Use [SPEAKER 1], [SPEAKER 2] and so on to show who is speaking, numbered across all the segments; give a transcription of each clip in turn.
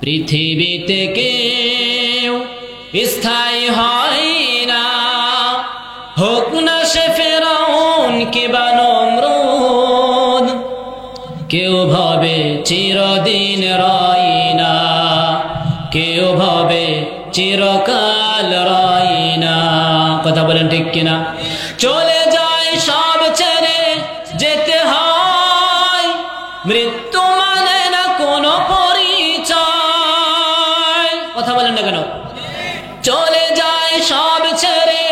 [SPEAKER 1] পৃথিবীতে কেউ স্থায়ী হয় না, হোক না সে ফেরাউন কিবা নমরুদ। কেউ ভাবে চিরদিন রয় না, কেউ ভাবে চিরকাল রয় না। কথা বলেন ঠিক কিনা? চলে যায় সব ছেড়ে যেতে হয়, মৃত্যু মানে না কোনো পরিচয়। কথা বলেন না কেন? চলে যায় সব ছেড়ে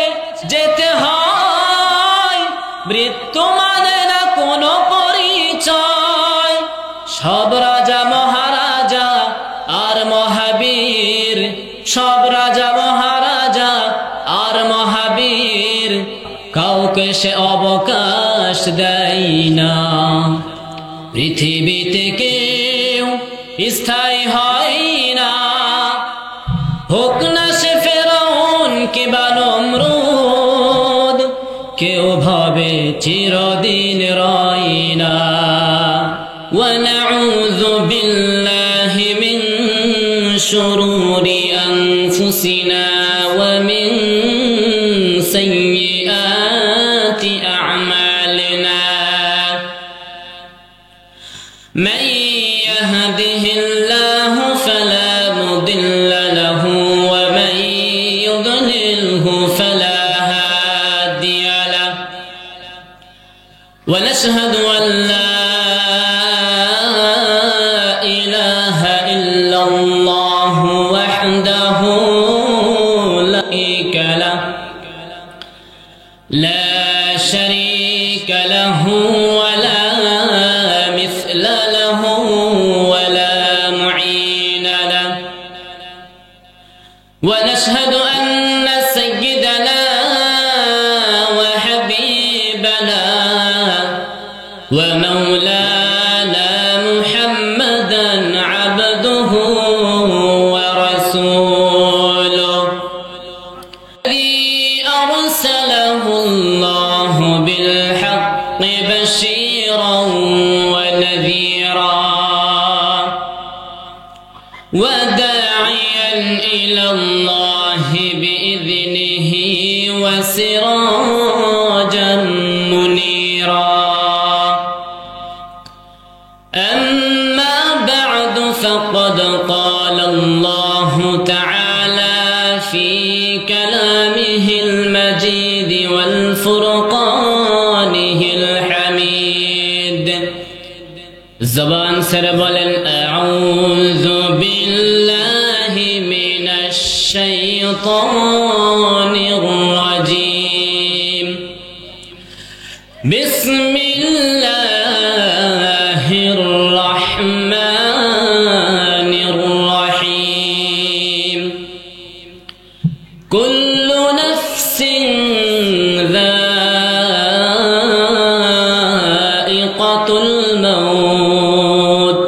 [SPEAKER 1] যেতে হয়, মৃত্যু মানে না কোনো পরিচয়। সব রাজা মহারাজা আর মহাবীর, সব রাজা মহারাজা আর মহাবীর, কাউকে সে অবকাশ দেয় না। পৃথিবীতে কেউ স্থায়ী হয় না, হোক না সে ফেরাউন কিবা নমরুদ। কেউ ভাবে চিরদিন রয় না। ওয়ানাউযু বিল্লাহি মিন শুরুরি আনফুসিনা ওয়া মিন সাইয়্যাতি আ'মালিনা। মান ইয়াহদিহিল্লাহু ফালা মুদিল্লা লাহু ওয়া মান ইউদ্লিলহু ফালা হাদিয়া লাহু। ওয়া নাশহাদু আন লা ইলাহা ইল্লাল্লাহু ওয়াহদাহু লা শারীকা লাহু লা শারীকা লাহু ওয়া লা মিছলা লাহু ওয়া লা মুঈনা লাহু। ওয়া নাশহাদু আন্না সাইয়্যিদানা ওয়া হাবিবানা ওয়া মাওলানা মুহাম্মাদান আবদুহু ওয়া রাসূলুহু الذي أرسله الله بالحق بشيرا ونذيرا وداعيا إلى الله بإذنه وسراجا منيرا. أما بعد فقد قال الله تعالى في كلامه المجيد والفرقانه الحميد. زبان سر بولن أعوذ بالله من الشيطان الرجيم. بسم الله الرحمن الرحيم. كل نفس ذائقة الموت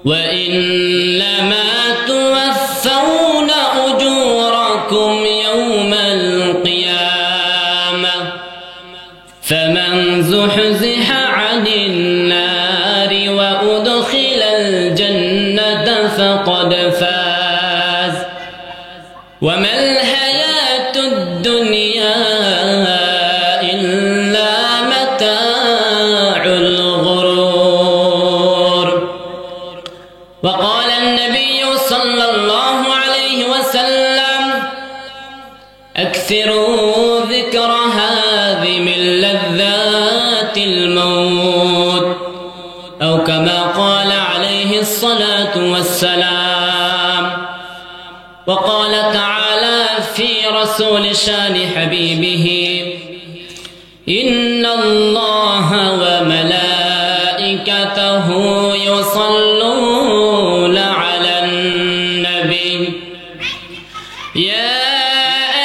[SPEAKER 1] وإنما توفون أجوركم يوم القيامة فمن زحزح عن النار وأدخل الجنة فقد فاز وما الحياة الدنيا إلا متاع الغرور. وقال النبي صلى الله عليه وسلم أكثروا ذكر هاذم لذات الموت أو كما قال عليه الصلاة والسلام. وقال تعالى في رسول شان حبيبه إن الله وملائكته يصلون على النبي يا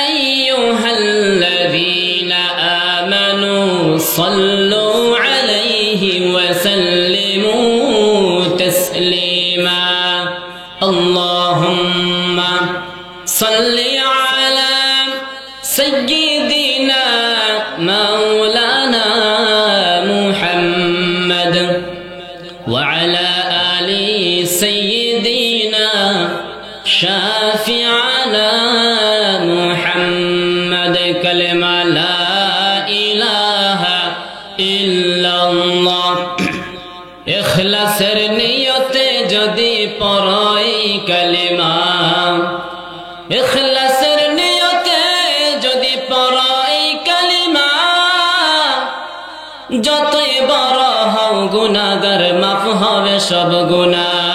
[SPEAKER 1] أيها الذين آمنوا صلوا عليه وسلموا تسليما. اللهم صل على سيدنا مولانا محمد وعلى آل سيدنا نبينا شافعنا محمد كلمة لا إله إلا الله إخلاصের নিয়তে যদি পড়াই কালিমা ইখলাসের নিয়তে যদি পড়াই কালিমা যতই বড় হও গুনাহগার মাফ হবে সব গুনাহ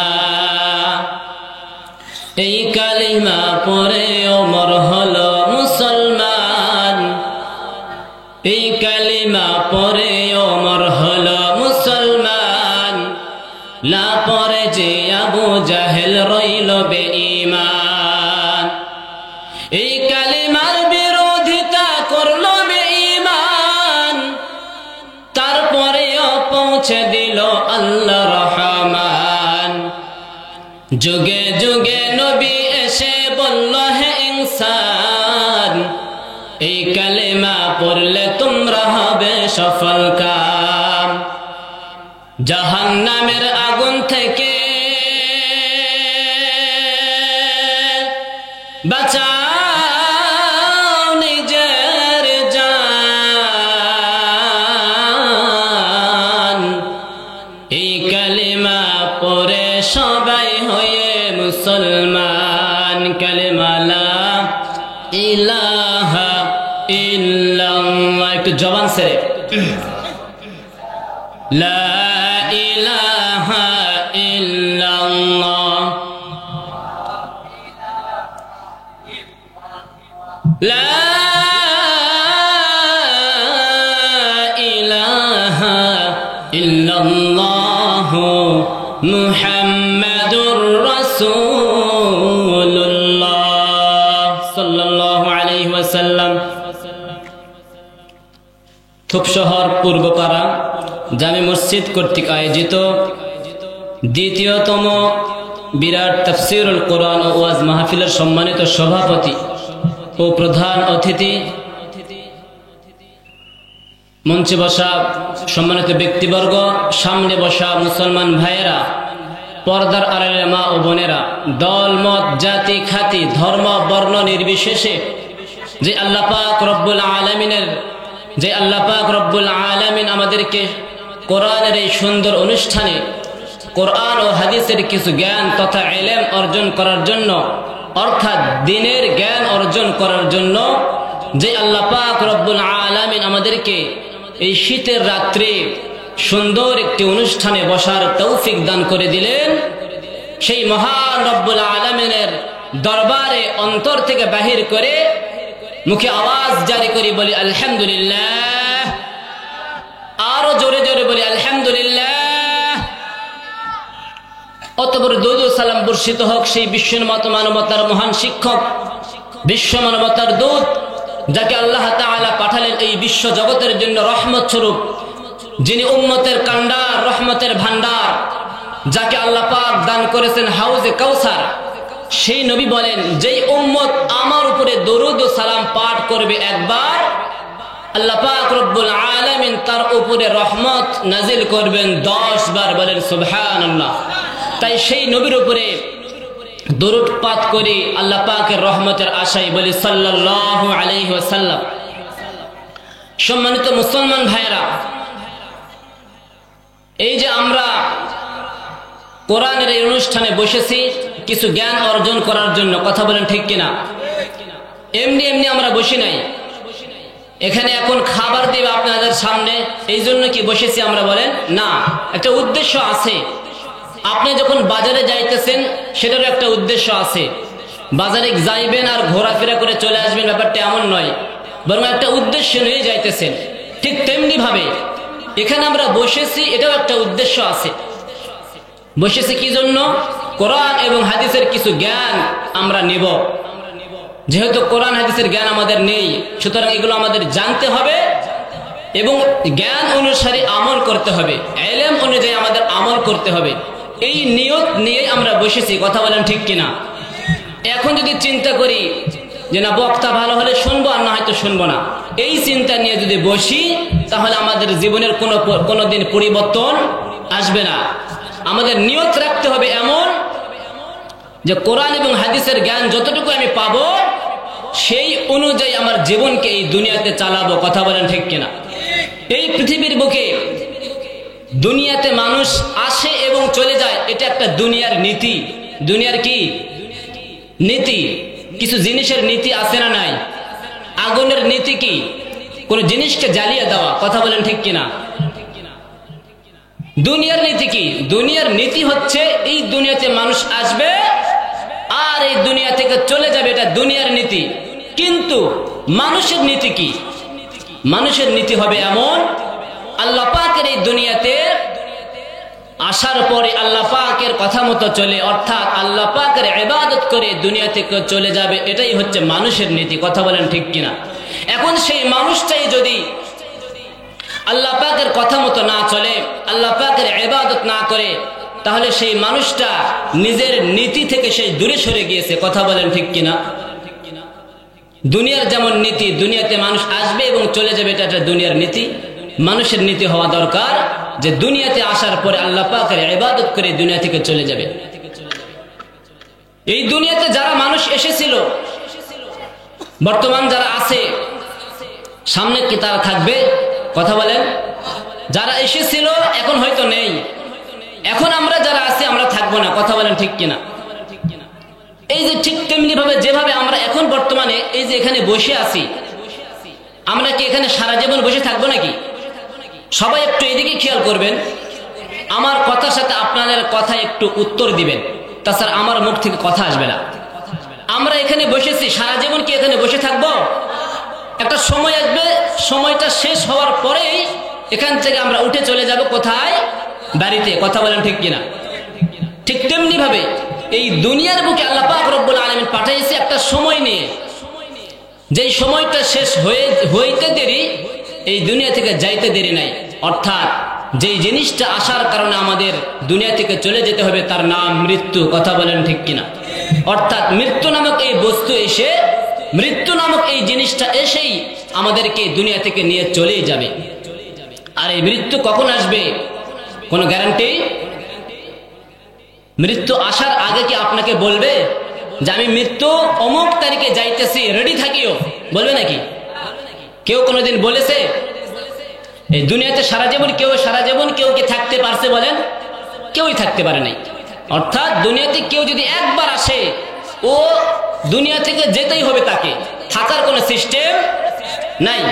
[SPEAKER 1] এই কালিমা পড়ে ওমর হলো মুসলমান এই কালিমা পড়ে ওমর হলো মুসলমান না পড়ে যে আবু জাহেল রইল বেঈমান এই কালিমার বিরোধিতা করলো বেঈমান তারপরেও পৌঁছে দিল আল্লাহ রহমান যুগে যুগে নবী এসে বলল হে ইনসান এই কালিমা পড়লে তোমরা হবে সফল কাম জাহান্নামের আগুন থেকে বাঁচাও নিজের জান এই কালিমা পড়ে সবাই হয়ে মুসলমান কালিমা লা ইলাহা ইল্লাল্লাহ একটু জবান ছেড়ে লা ইলাহা ইল্লাল্লাহ লা ইলাহা ইল্লাল্লাহ মুহাম্মাদুর রাসূলুল্লাহ সাল্লাল্লাহু আলাইহি ওয়াসাল্লাম থুপ শহর পূর্বপাড়া জামে মসজিদ কর্তৃক আয়োজিত দ্বিতীয়তম বিরাট তাফসীরুল কোরআন ও ওয়াজ মাহফিলের সম্মানিত সভাপতি ও প্রধান অতিথি মঞ্চে বসা সম্মানিত ব্যক্তিবর্গ সামনে বসা মুসলমান ভাইয়েরা পর্দার আড়ালে মা ও বোনেরা দল মত জাতি খ্যাতি ধর্ম বর্ণ নির্বিশেষে যে আল্লাহ পাক রব্বুল আলামিন আমাদেরকে কোরআনের এই সুন্দর অনুষ্ঠানে কোরআন ও হাদিসের কিছু জ্ঞান তথা ইলম অর্জন করার জন্য অর্থাৎ দ্বীনের জ্ঞান অর্জন করার জন্য যে আল্লাহ পাক রব্বুল আলামিন আমাদেরকে এই শীতের রাত্রে সুন্দর একটি অনুষ্ঠানে বসার তৌফিক দান করে দিলেন সেই মহান রব্বুল আলামিনের দরবারে অন্তর থেকে বাহির করে মুখে আওয়াজ জারি করে বলি আলহামদুলিল্লাহ আরো জোরে জোরে বলি আলহামদুলিল্লাহ অতঃপর দরুদ ও সালাম বর্ষিত হোক সেই বিশ্ব মানবতার মহান শিক্ষক বিশ্ব মানবতার দূত যাকে আল্লাহ তাআলা পাঠালেন এই বিশ্ব জগতের জন্য রহমত স্বরূপ যিনি উম্মতের কান্ডার রহমতের ভান্ডার যাকে আল্লাহ পাক দান করেছেন হাউজে কাউসার সেই নবী বলেন যেই উম্মত আমার উপরে দরুদ ও সালাম পাঠ করবে একবার আল্লাহ পাক রব্বুল আলামিন তার উপরে রহমত নাজিল করবেন 10 বার বলেন সুবহানাল্লাহ তাই সেই নবীর উপরে দরুদ পাঠ করি আল্লাহ পাকের রহমতের আশায় বলি সাল্লাল্লাহু আলাইহি ওয়াসাল্লাম সম্মানিত মুসলমান ভাইরা এই যে আমরা কোরআনের এই অনুষ্ঠানে বসেছি কিছু জ্ঞান অর্জন করার জন্য কথা বলেন ঠিক কিনা এমনি এমনি আমরা বসি নাই এখানে এখন খাবার দিবে আপনাদের সামনে এই জন্য কি বসেছি আমরা বলেন না একটা উদ্দেশ্য আছে আপনি যখন বাজারে যাইতেছেন সেটারও একটা উদ্দেশ্য আছে বাজারে যাইবেন আর ঘোরাফেরা করে চলে আসবেন ব্যাপারটা এমন নয় বরং একটা উদ্দেশ্য নিয়ে যাইতেছেন ঠিক তেমনি ভাবে এখানে আমরা বসেছি এটাও একটা উদ্দেশ্য আছে বসেছি কি জন্য কোরআন এবং হাদিসের কিছু জ্ঞান আমরা নেব যেহেতু কোরআন হাদিসের জ্ঞান আমাদের নেই সুতরাং এগুলো আমাদের জানতে হবে এবং জ্ঞান অনুসারে আমল করতে হবে ইলম অনুযায়ী আমাদের আমল করতে হবে এই নিয়ত নিয়ে আমরা বসেছি কথা বলেন ঠিক কিনা এখন যদি চিন্তা করি যে না বক্তা ভালো হলে শুনবো আর না হয়তো শুনবো না এই চিন্তা নিয়ে যদি বসি তাহলে আমাদের জীবনের কোনো দিন পরিবর্তন আসবে না আমাদের নিয়ত রাখতে হবে এমন যে কোরআন এবং হাদিসের জ্ঞান যতটুকু আমি পাবো সেই অনুযায়ী আমার জীবনকে এই দুনিয়াতে চালাবো। কথা বলেন ঠিক কিনা? এই পৃথিবীর বুকে দুনিয়াতে মানুষ আসে এবং চলে যায়, এটা একটা দুনিয়ার নীতি। দুনিয়ার কি নীতি? কিছু জিনিসের নীতি আছে না নাই? আগুনের নীতি কি? কোন জিনিসকে জ্বালিয়ে দেওয়া। কথা বলেন ঠিক কিনা? দুনিয়ার নীতি কি? দুনিয়ার নীতি হচ্ছে এই দুনিয়াতে মানুষ আসবে আর এই দুনিয়া থেকে চলে যাবে, এটা দুনিয়ার নীতি। কিন্তু মানুষের নীতি কি? মানুষের নীতি হবে এমন, আল্লাহ পাকের এই দুনিয়াতে আসার পরে আল্লাহ পাকের কথা মতো চলে, অর্থাৎ আল্লাহ পাকের ইবাদত করে দুনিয়া থেকে চলে যাবে, এটাই হচ্ছে মানুষের নীতি। কথা বলেন ঠিক কিনা? এখন সেই মানুষটাই যদি আল্লাহ পাকের কথা মতো না চলে, আল্লাহ পাকের ইবাদত না করে, তাহলে সেই মানুষটা নিজের নীতি থেকে সেই দূরে সরে গিয়েছে। কথা বলেন ঠিক কিনা? দুনিয়ার যেমন নীতি, দুনিয়াতে মানুষ আসবে এবং চলে যাবে, এটা একটা দুনিয়ার নীতি। মানুষের নীতি হওয়া দরকার যে দুনিয়াতে আসার পরে আল্লাহ পাকের ইবাদত করে দুনিয়া থেকে চলে যাবে। এই দুনিয়াতে যারা মানুষ এসেছিল, বর্তমান যারা আছে, সামনে কি তারা থাকবে? কথা বলেন। যারা এসেছিল এখন হয়তো নেই, এখন আমরা যারা আছি আমরা থাকবো না। কথা বলেন ঠিক কিনা? এই যে ঠিক তেমনি ভাবে যেভাবে আমরা এখন বর্তমানে এই যে এখানে বসে আছি, আমরা কি এখানে সারা জীবন বসে থাকবো নাকি? সবাই একটু এদিকে খেয়াল করবেন, আমার কথার সাথে আপনাদের কথা একটু উত্তর দিবেন, তাছাড়া আমার মুখ থেকে কথা আসবে না। আমরা এখানে বসেছি, সারা জীবন কি এখানে বসে থাকবো? একটা সময় আসবে, সময়টা শেষ হওয়ার পরেই এখান থেকে আমরা উঠে চলে যাব কোথায়? বাড়িতে। কথা বলেন ঠিক কিনা? ঠিক তেমনি ভাবে এই দুনিয়ার বুকে আল্লাহ পাক রব্বুল আলামিন পাঠাইছে একটা সময় নিয়ে, যেই সময়টা শেষ হইতে দেরি, এই দুনিয়া থেকে যাইতে দেরি নাই। অর্থাৎ যেই জিনিসটা আসার কারণে আমাদের দুনিয়া থেকে চলে যেতে হবে তার নাম মৃত্যু। কথা বলেন ঠিক কিনা? অর্থাৎ মৃত্যু নামক এই বস্তু এসে, মৃত্যু নামক এই জিনিসটা এসেই আমাদেরকে দুনিয়া থেকে নিয়ে চলেই যাবে। আর এই মৃত্যু কখন আসবে কোনো গ্যারান্টি? মৃত্যু আসার আগে কি আপনাকে বলবে যে আমি মৃত্যু অমুক তারিখে যাইতেছি, রেডি থাকিও? বলবে নাকি? কেউ কোনোদিন বলেছে? এই দুনিয়াতে সারা জীবন কেউ কি থাকতে পারছে বলেন? কেউই থাকতে পারে নাই। অর্থাৎ দুনিয়াতে কেউ যদি একবার আসে, ও দুনিয়া থেকে যেতেই হবে, তাকে থাকার কোনো সিস্টেম নাই।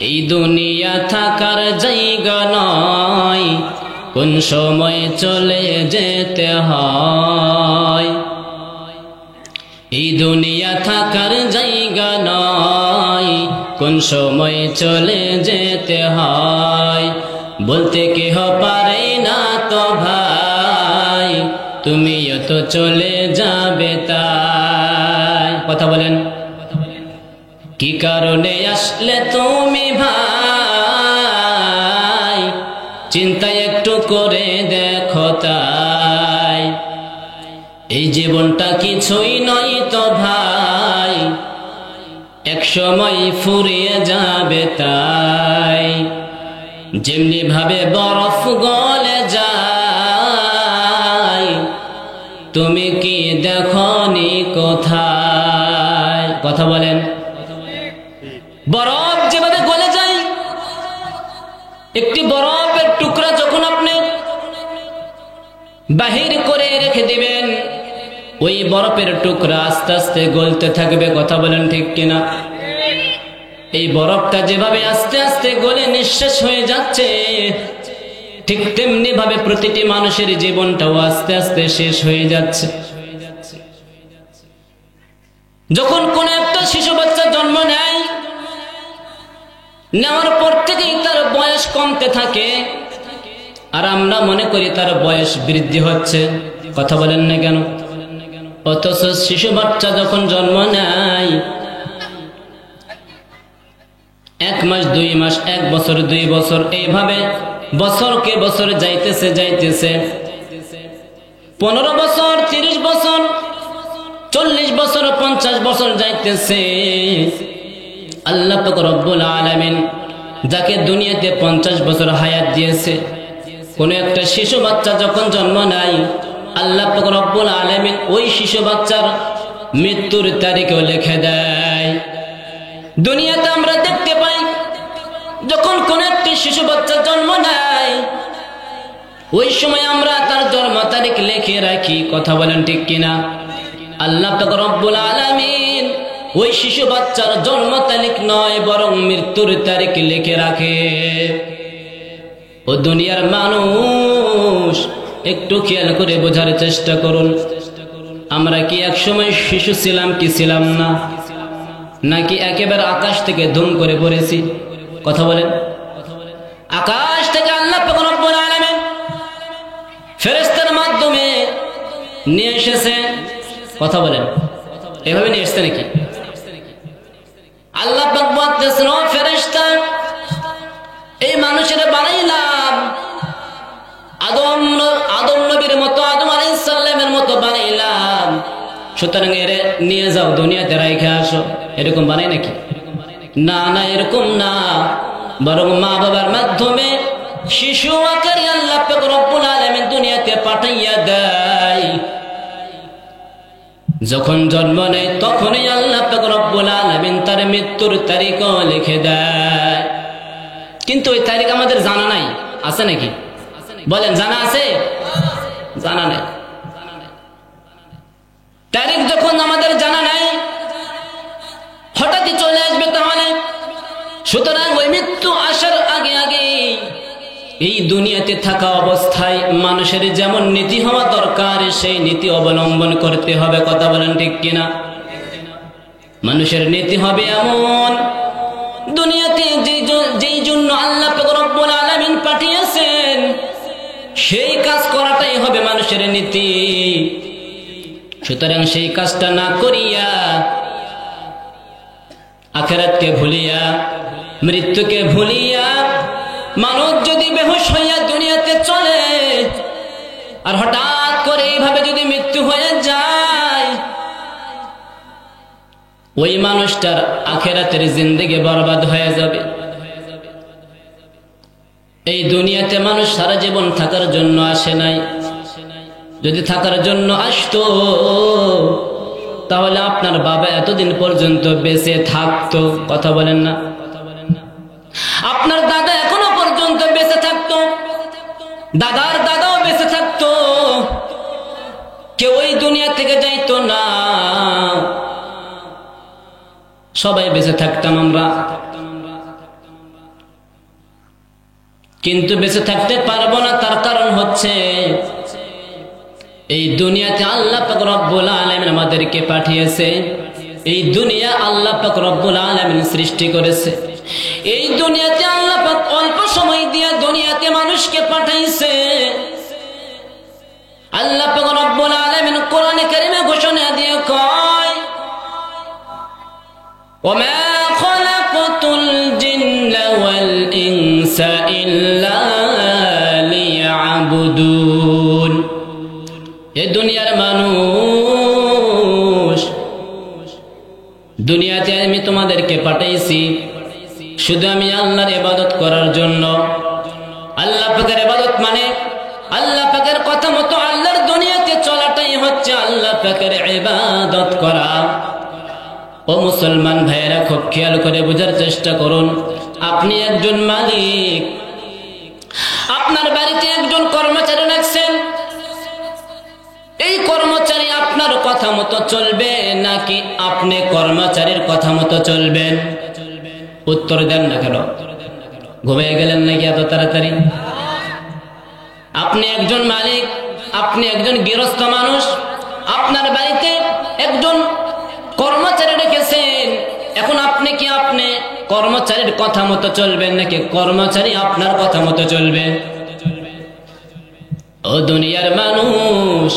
[SPEAKER 1] এই দুনিয়া থাকার জায়গা নয়, কোন সময় চলে যেতে হয়। এই দুনিয়া থাকার জায়গা নয়, কোন সময় চলে যেতে হয়। বলতে কেহ পারে না তো ভাই, তুমিও তো চলে যাবে তাই। কথা বলেন। কি কারণে আসলে তুমি ভাই, চিন্তা একটু করে দেখো তাই। এই জীবনটা কিছুই নয় তো ভাই, এক সময় ফুরিয়ে যাবে তাই। যেমনি ভাবে বরফ গলে যায়, তুমি কি দেখনি কোথায়? কথা বলেন। বরফ যেভাবে গলে যায়, একটি বরফের টুকরা যখন আপনি বাহির করে রেখে দিবেন, ওই বরফের টুকরা আস্তে আস্তে গলতে থাকবে। কথা বলেন ঠিক কিনা? এই বরফটা যেভাবে আস্তে আস্তে গলে নিঃশেষ হয়ে যাচ্ছে, ঠিক তেমনি ভাবে প্রতিটি মানুষের জীবনটাও আস্তে আস্তে শেষ হয়ে যাচ্ছে। যখন কোন একটা শিশু বাচ্চা জন্ম নেয়, নেওয়ার পর থেকেই তার বয়স কমতে থাকে, আর আমরা মনে করি তার বয়স বৃদ্ধি হচ্ছে। কথা বলেন না কেন? অথচ শিশু বাচ্চা যখন জন্ম নেয়, 1 মাস 2 মাস, 1 বছর 2 বছর, এইভাবে বছরকে বছর যাইতেছে 15 বছর, 30 বছর, 40 বছর, 50 বছর যাইতেছে। আল্লাহ পাক রব্বুল আলামিন যাকে দুনিয়াতে 50 বছর হায়াত দিয়েছে, কোন একটা শিশু বাচ্চা যখন জন্ম নেয়, আল্লাহ পাক রব্বুল আলামিন ওই শিশু বাচ্চার মৃত্যুর তারিখও লিখে দেয়। দুনিয়াতে আমরা দেখতে পাই যখন কোন একটি শিশু বাচ্চা জন্ম নেয় ওই সময় আমরা তার জন্ম তারিখ লিখে রাখি। কথা বলেন ঠিক কিনা? আল্লাহ পাক রব্বুল আলামিন ওই শিশু বাচ্চার জন্ম তারিখ নয় বরং মৃত্যুর তারিখ লিখে রাখে। ও দুনিয়ার মানুষ, একটু খেয়াল করে বোঝার চেষ্টা করুন, আমরা কি এক সময় শিশু ছিলাম কি ছিলাম না? নাকি একেবারে আকাশ থেকে ধুম করে পড়েছি? কথা বলেন। আকাশ থেকে আল্লাহ পাক রব্বুল আলামিন ফেরেশতার মাধ্যমে নিয়ে এসেছে। কথা বলেন, এভাবে নিয়ে এসেছে নাকি? আল্লাহ পাক বলতেছেন, ও ফেরেশতা, এই মানুষের বানাইলাম আদম নবীর মতো, আদম আলাইহিস সালামের মতো বানাইলাম, সুতরাং এরে নিয়ে যাও দুনিয়াতে রাইখে আসো। এরকম বানাই নাকি? না না, এরকম না, বরং মা বাবার মাধ্যমে শিশু আকারে আল্লাহ পাক রব্বুল আলামিন দুনিয়াতে পাঠাইয়া দেয়। যখন জন্ম নেয় তখনই আল্লাহ পাক রব্বুল আলামিন তার মৃত্যুর তারিখও লিখে দেয়। কিন্তু ওই তারিখ আমাদের জানা নাই, আছে নাকি? বলেন, জানা আছে? জানা নাই। তারিখ যখন আমাদের জানা নাই, হঠাৎই চলে আসবে তাহলে। সুতরাং ওই মৃত্যু আসার আগে আগে এই দুনিয়াতে থাকা অবস্থায় মানুষের যেমন নীতি হওয়া দরকার সেই নীতি অবলম্বন করতে হবে। কথা বলেন ঠিক কিনা? মানুষের নীতি হবে এমন, দুনিয়াতে যেই জন্য আল্লাহ পাক রব্বুল আলামিন পাঠিয়েছেন সেই কাজ করাটাই হবে মানুষের নীতি। সুতরাং সেই কাজটা না করিয়া, আখিরাতকে ভুলিয়া, মৃত্যুকে ভুলিয়া মানুষ যদি বেহুশ হইয়া দুনিয়াতে চলে আর হঠাৎ করে এইভাবে যদি মৃত্যু হয়ে যায়, ওই মানুষটার আখিরাতের জিন্দেগি বরবাদ হয়ে যাবে। এই দুনিয়াতে মানুষ সারা জীবন থাকার জন্য আসে নাই। যদি থাকার জন্য আসতো তাহলে আপনার বাবা এতদিন পর্যন্ত বেঁচে থাকতো। কথা বলেন না? আপনার দাদা এখনো পর্যন্ত বেঁচে থাকতো, দাদার দাদাও বেঁচে থাকতো, কেউ ওই দুনিয়া থেকে যাইতো না, সবাই বেঁচে থাকতাম আমরা। কিন্তু বেঁচে থাকতে পারবো না, তার কারণ হচ্ছে এই দুনিয়াতে আল্লাহ পাক রব্বুল আলামিন আমাদেরকে পাঠিয়েছে। এই দুনিয়া আল্লাহ পাক রব্বুল আলামিন সৃষ্টি করেছে। এই দুনিয়াতে আল্লাহ পাক অল্প সময় দিয়ে দুনিয়াতে মানুষকে পাঠাইছে। আল্লাহ পাক রব্বুল আলামিন কোরআনে কারিমে ঘোষণা দিয়ে কয়, ওমা খলাকতুল জিন্না ওয়াল ইনসা ইল্লা লিয়াবুদুন। এ দুনিয়ার মানুষ, দুনিয়াতে আমি তোমাদেরকে পাঠাইছি শুধু আমি আল্লাহর ইবাদত করার জন্য। আল্লাহ পাকের ইবাদত মানে আল্লাহ পাকের কথা মতো আল্লাহর দুনিয়াতে চলাটাই হচ্ছে আল্লাহ পাকের ইবাদত করা। ও মুসলমান ভাইয়েরা, খুব খেয়াল করে বোঝার চেষ্টা করুন। আপনি একজন মালিক, আপনার বাড়িতে একজন কর্মচারী রাখছেন। এই কর্মচারী আপনার কথা মতো চলবে নাকি আপনি কর্মচারীর কথা মতো চলবেন? উত্তর দেন না কেন? ঘুমিয়ে গেলেন নাকি এত তাড়াতাড়ি? আপনি একজন মালিক, আপনি একজন গৃহস্থ মানুষ, আপনার বাড়িতে একজন কর্মচারী রেখেছেন। এখন আপনি কি আপনি কর্মচারীর কথা মতো চলবেন নাকি কর্মচারী আপনার কথা মতো চলবে? ও দুনিয়ার মানুষ,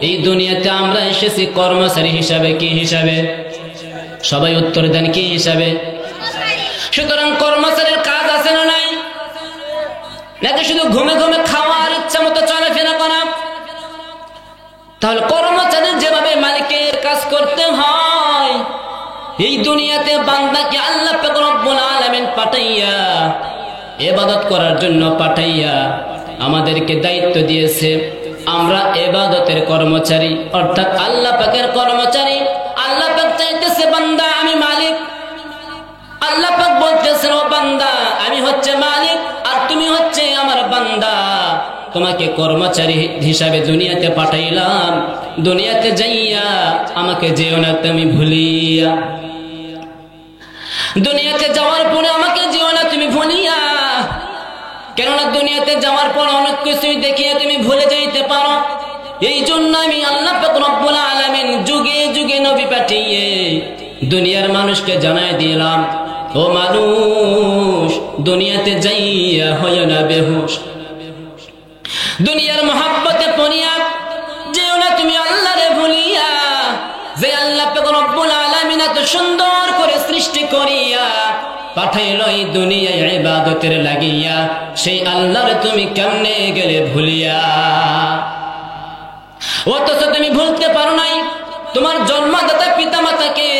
[SPEAKER 1] এই দুনিয়াতে আমরা এসেছি কর্মচারী হিসাবে। কি হিসাবে? সবাই উত্তর দেন, কি হিসাবে? সুতরাং কর্মচারীর কাজ আছে না নাই? নাকি শুধু ঘুমে ঘুমে খাওয়ার ইচ্ছা মতো চলাফেরা করা? তাহলে কর্মচারীর যেভাবে মালিকের কাজ করতে হয়, এই দুনিয়াতে বান্দাকে আল্লাহ পাক রব্বুল আলামিন পাঠাইয়া ইবাদত করার জন্য পাঠাইয়া আমাদেরকে দায়িত্ব দিয়েছে। আমরা ইবাদতের কর্মচারী, অর্থাৎ আল্লাহ পাকের কর্মচারী। আল্লাহ পাক চাইতেছে বান্দা আমি মালিক, আল্লাহ পাক বলতেছেন ও বান্দা আমি হচ্ছে মালিক আর তুমি হচ্ছে আমার বান্দা, তোমাকে কর্মচারী হিসাবে দুনিয়াতে পাঠাইলাম, দুনিয়াতে যাইয়া আমাকে যেও না তুমি ভুলিয়া, দুনিয়াতে যাওয়ার পরে আমাকে যেও না তুমি ভুলিয়া। কেননা দুনিয়াতে যাওয়ার পর অনেক কিছুই দেখিয়ে তুমি ভুলে যাইতে পারো। এই জন্য আমি আল্লাহ পাক রব্বুল আলামিন যুগে যুগে নবী পাঠিয়ে দুনিয়ার মানুষকে জানাই দিলাম, ও মানুষ দুনিয়াতে যাইয়া হয় না বেহুশ, দুনিয়ার মহাব্বতে পড়িয়া যেও না তুমি আল্লাহরে ভুলিয়া। যে আল্লাহ পাক রব্বুল আলামিন এত সুন্দর করে সৃষ্টি করিয়া পাঠাইল এই দুনিয়ায় ইবাদতের লাগিয়া, সেই আল্লাহরে তুমি কেমনে গেলে ভুলিয়া? অথচ তুমি ভুলতে পারো নাই তোমার জন্মদাতা পিতা মাতাকে,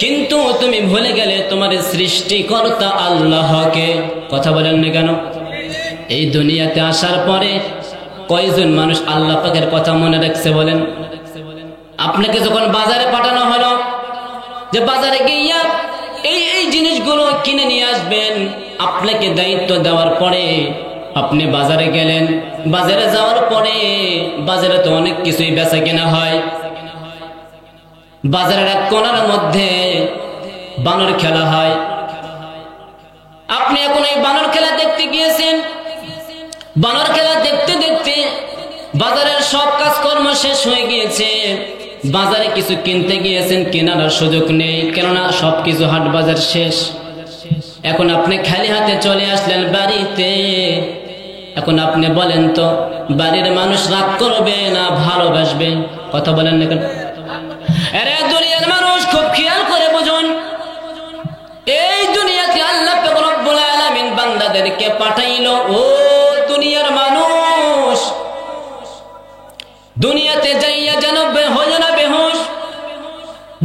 [SPEAKER 1] কিন্তু তুমি ভুলে গেলে তোমার সৃষ্টিকর্তা আল্লাহকে। কথা বলেন না কেন? এই দুনিয়াতে আসার পরে কয়জন মানুষ আল্লাহ পাকের কথা মনে রাখছে বলেন? আপনাকে যখন বাজারে পাঠানো হলো যে বাজারে গিয়া এই এই জিনিসগুলো কিনে নিয়ে আসবেন, আপনাকে দায়িত্ব দেওয়ার পরে আপনি বাজারে গেলেন, বাজারে যাওয়ার পরে বাজারে তো অনেক কিছুই বেচা কেনা হয়, বাজারের এক কোণার মধ্যে বানর খেলা হয়। আপনি এখন এই বানর খেলা দেখতে গিয়েছেন, বানর খেলা দেখতে দেখতে বাজারের সব কাজকর্ম শেষ হয়ে গিয়েছে, বাজারে কিছু কিনতে গিয়েছেন, কেনার সুযোগ নেই, কেননা সবকিছু হাট বাজার শেষ। এখন আপনি খালি হাতে চলে আসলেন বাড়িতে। এখন আপনি বলেন তো বাড়ির মানুষ রাগ করবে না ভালোবাসবে? কথা বলেন না কেন? আরে দুনিয়ার মানুষ খুব খেয়াল করে বুঝুন, এই দুনিয়াতে আল্লাহ পাক রব্বুল আলামিন বান্দাদেরকে পাঠাইলো। ও দুনিয়ার মানুষ, দুনিয়াতে যাইয়া যেন হয় না বেহুশ,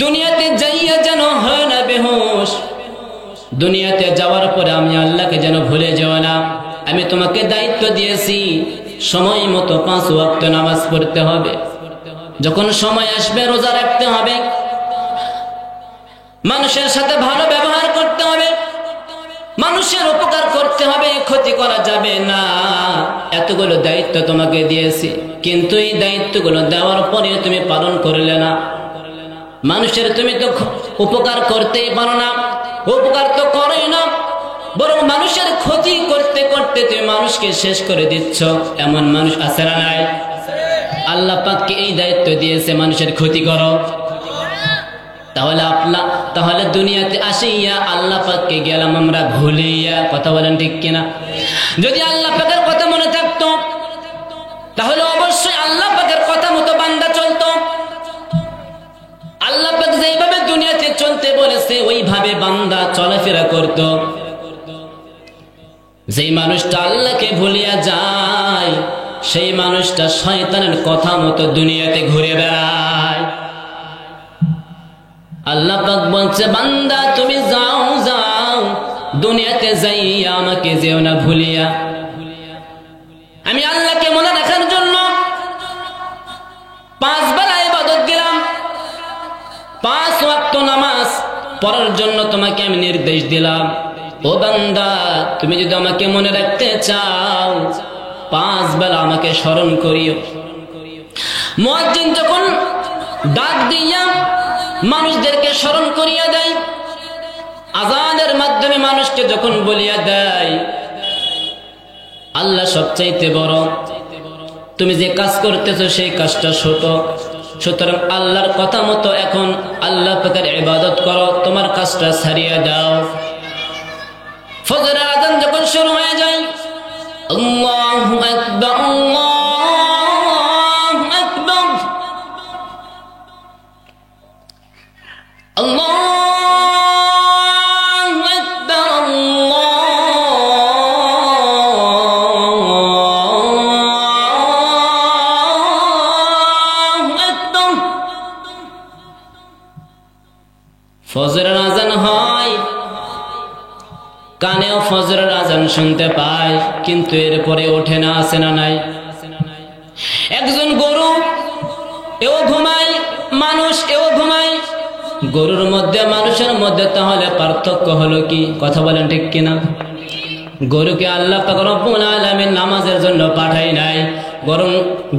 [SPEAKER 1] দুনিয়াতে যাইয়া যেন হয় না বেহুশ, দুনিয়াতে যাওয়ার পরে আমি আল্লাহকে যেন ভুলে যাও না। আমি তোমাকে দায়িত্ব দিয়েছি সময় মতো 5 ওয়াক্ত নামাজ পড়তে হবে, যখন সময় আসবে রোজা রাখতে হবে, মানুষের সাথে ভালো ব্যবহার করতে হবে, মানুষের উপকার করতে হবে, ক্ষতি করা যাবে না। এতগুলো দায়িত্ব তোমাকে দিয়েছি, কিন্তু এই দায়িত্বগুলো দেওয়ার পরে তুমি পালন করলে না। মানুষের তুমি তো উপকার করতেই পারো না, উপকার তো করোই না, বরং মানুষের ক্ষতি করতে করতে তুমি মানুষকে শেষ করে দিচ্ছ। এমন মানুষ আছে না নাই? আল্লাহ পাককে এই দায়িত্ব দিয়েছে মানুষের ক্ষতি করো। তাহলে দুনিয়াতে আসিয়া আল্লাহ পাককে গেলাম আমরা ভুলিয়া। কথা বলেন ঠিক কিনা? যদি আল্লাহ পাকের কথা মনে থাকতো তাহলে অবশ্যই আল্লাহ পাকের কথা মতো বান্দা চলতো। আল্লাহ পাক যেইভাবে দুনিয়াতে চলতে বলেছে ওইভাবে বান্দা চলাফেরা করত। যেই মানুষটা আল্লাহকে ভুলিয়া যায় সেই মানুষটা শয়তানের কথা মতো দুনিয়াতে ঘুরে বেড়ায়। আল্লাহ পাক বলছে বান্দা তুমি যাও যাও, দুনিয়াতে যাইয়া আমাকে যেও না ভুলিয়া। আমি আল্লাহকে মনে রাখার জন্য 5 বেলা ইবাদত দিলাম, 5 ওয়াক্ত নামাজ পড়ার জন্য তোমাকে আমি নির্দেশ দিলাম। ও বান্দা তুমি যদি আমাকে মনে রাখতে চাও 5 বেলা আমাকে স্মরণ করিও। মুয়াজ্জিন যখন ডাক দিয়া মানুষদেরকে স্মরণ করিয়া দেয়, আযানের মাধ্যমে মানুষকে যখন বলিয়া দেয় আল্লাহ সবচাইতে বড়, তুমি যে কাজ করতেছো সেই কাজটা ছোট, সুতরাং আল্লাহর কথা মতো এখন আল্লাহ পাকের ইবাদত করো, তোমার কাজটা ছাড়িয়ে দাও। ফজরের আযান যখন শুরু হয়ে যায় আল্লাহু আকবার আল্লাহু আকবার আল্লাহু আকবার আল্লাহু আকবার, ফজরের আযান হয়, কানেও ফজরের আযান শুনতে পায়, কিন্তু এরপরে ওঠে না, আছে না নাই? এক এও ঘুমায়, মানুষ এও ঘুমায়। গরুর মধ্যে মানুষের মধ্যে তাহলে পার্থক্য হলো কি? কথা বলেন ঠিক কিনা? গরুকে আল্লাহ পাক রব্বুল আলামিন নামাজের জন্য পাঠায় নাই, বরং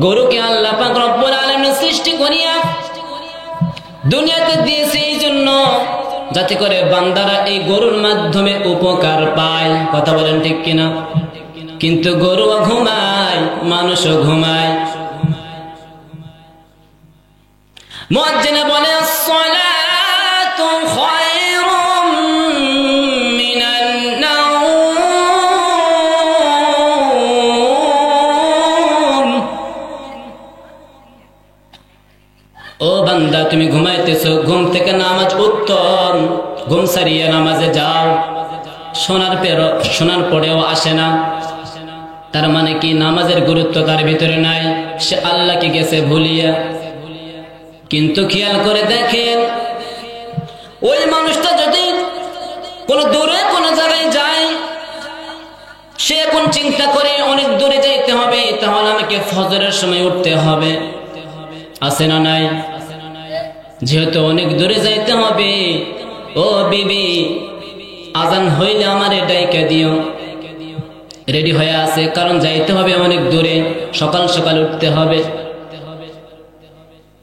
[SPEAKER 1] গরুকে আল্লাহ পাক রব্বুল আলামিন সৃষ্টি করিয়া দুনিয়াতে দিয়েছে এই জন্য যাতে করে বান্দারা এই গরুর মাধ্যমে উপকার পায়। কথা বলেন ঠিক কিনা? কিন্তু গরুও ঘুমায়, মানুষও ঘুমায়। মুয়াজ্জিনে বলে আসসালাতু খায়রুম মিনান নাওম। ও বান্দা, তুমি ঘুমাইতেছো, ঘুম থেকে নামাজ উত্তম। ঘুম সারিয়ে নামাজে যাও। শোনার পরেও আসে না, তার মানে কি নামাজের গুরুত্ব তার ভিতরে নাই, সে আল্লাহকে গেছে ভুলিয়া। কিন্তু খেয়াল করে দেখেন, ওই মানুষটা যদি কোনো দূরে কোনো জায়গায় যায়, সে এখন চিন্তা করে অনেক দূরে যাইতে হবে, তাহলে আমাকে ফজরের সময় উঠতে হবে। আছে না নাই? যেহেতু অনেক দূরে যাইতে হবে, ও বিবি আজান হইলে আমারে ডাইকা দিও। রেডি হয়ে আছে, কারণ যাইতে হবে অনেক দূরে, সকাল সকাল উঠতে হবে।